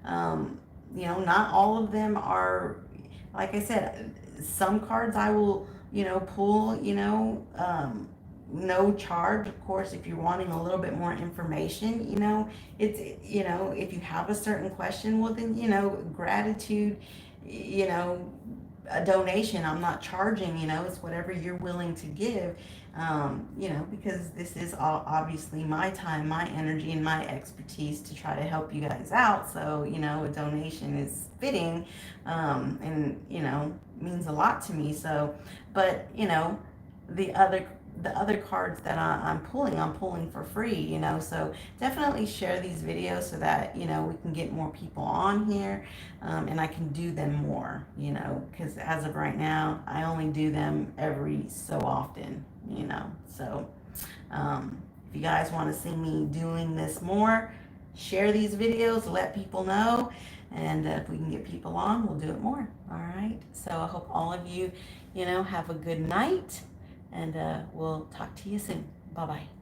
Not all of them are, like I said, some cards I will pull no charge, of course. If you're wanting a little bit more information, it's if you have a certain question, well then gratitude, a donation. I'm not charging, it's whatever you're willing to give, because this is all obviously my time, my energy, and my expertise to try to help you guys out. So a donation is fitting, and means a lot to me. So, but the other cards that I'm pulling for free, so definitely share these videos so that, we can get more people on here, and I can do them more, because as of right now, I only do them every so often, so if you guys want to see me doing this more, share these videos, let people know, and if we can get people on, we'll do it more. All right, so I hope all of you, have a good night, and we'll talk to you soon. Bye-bye.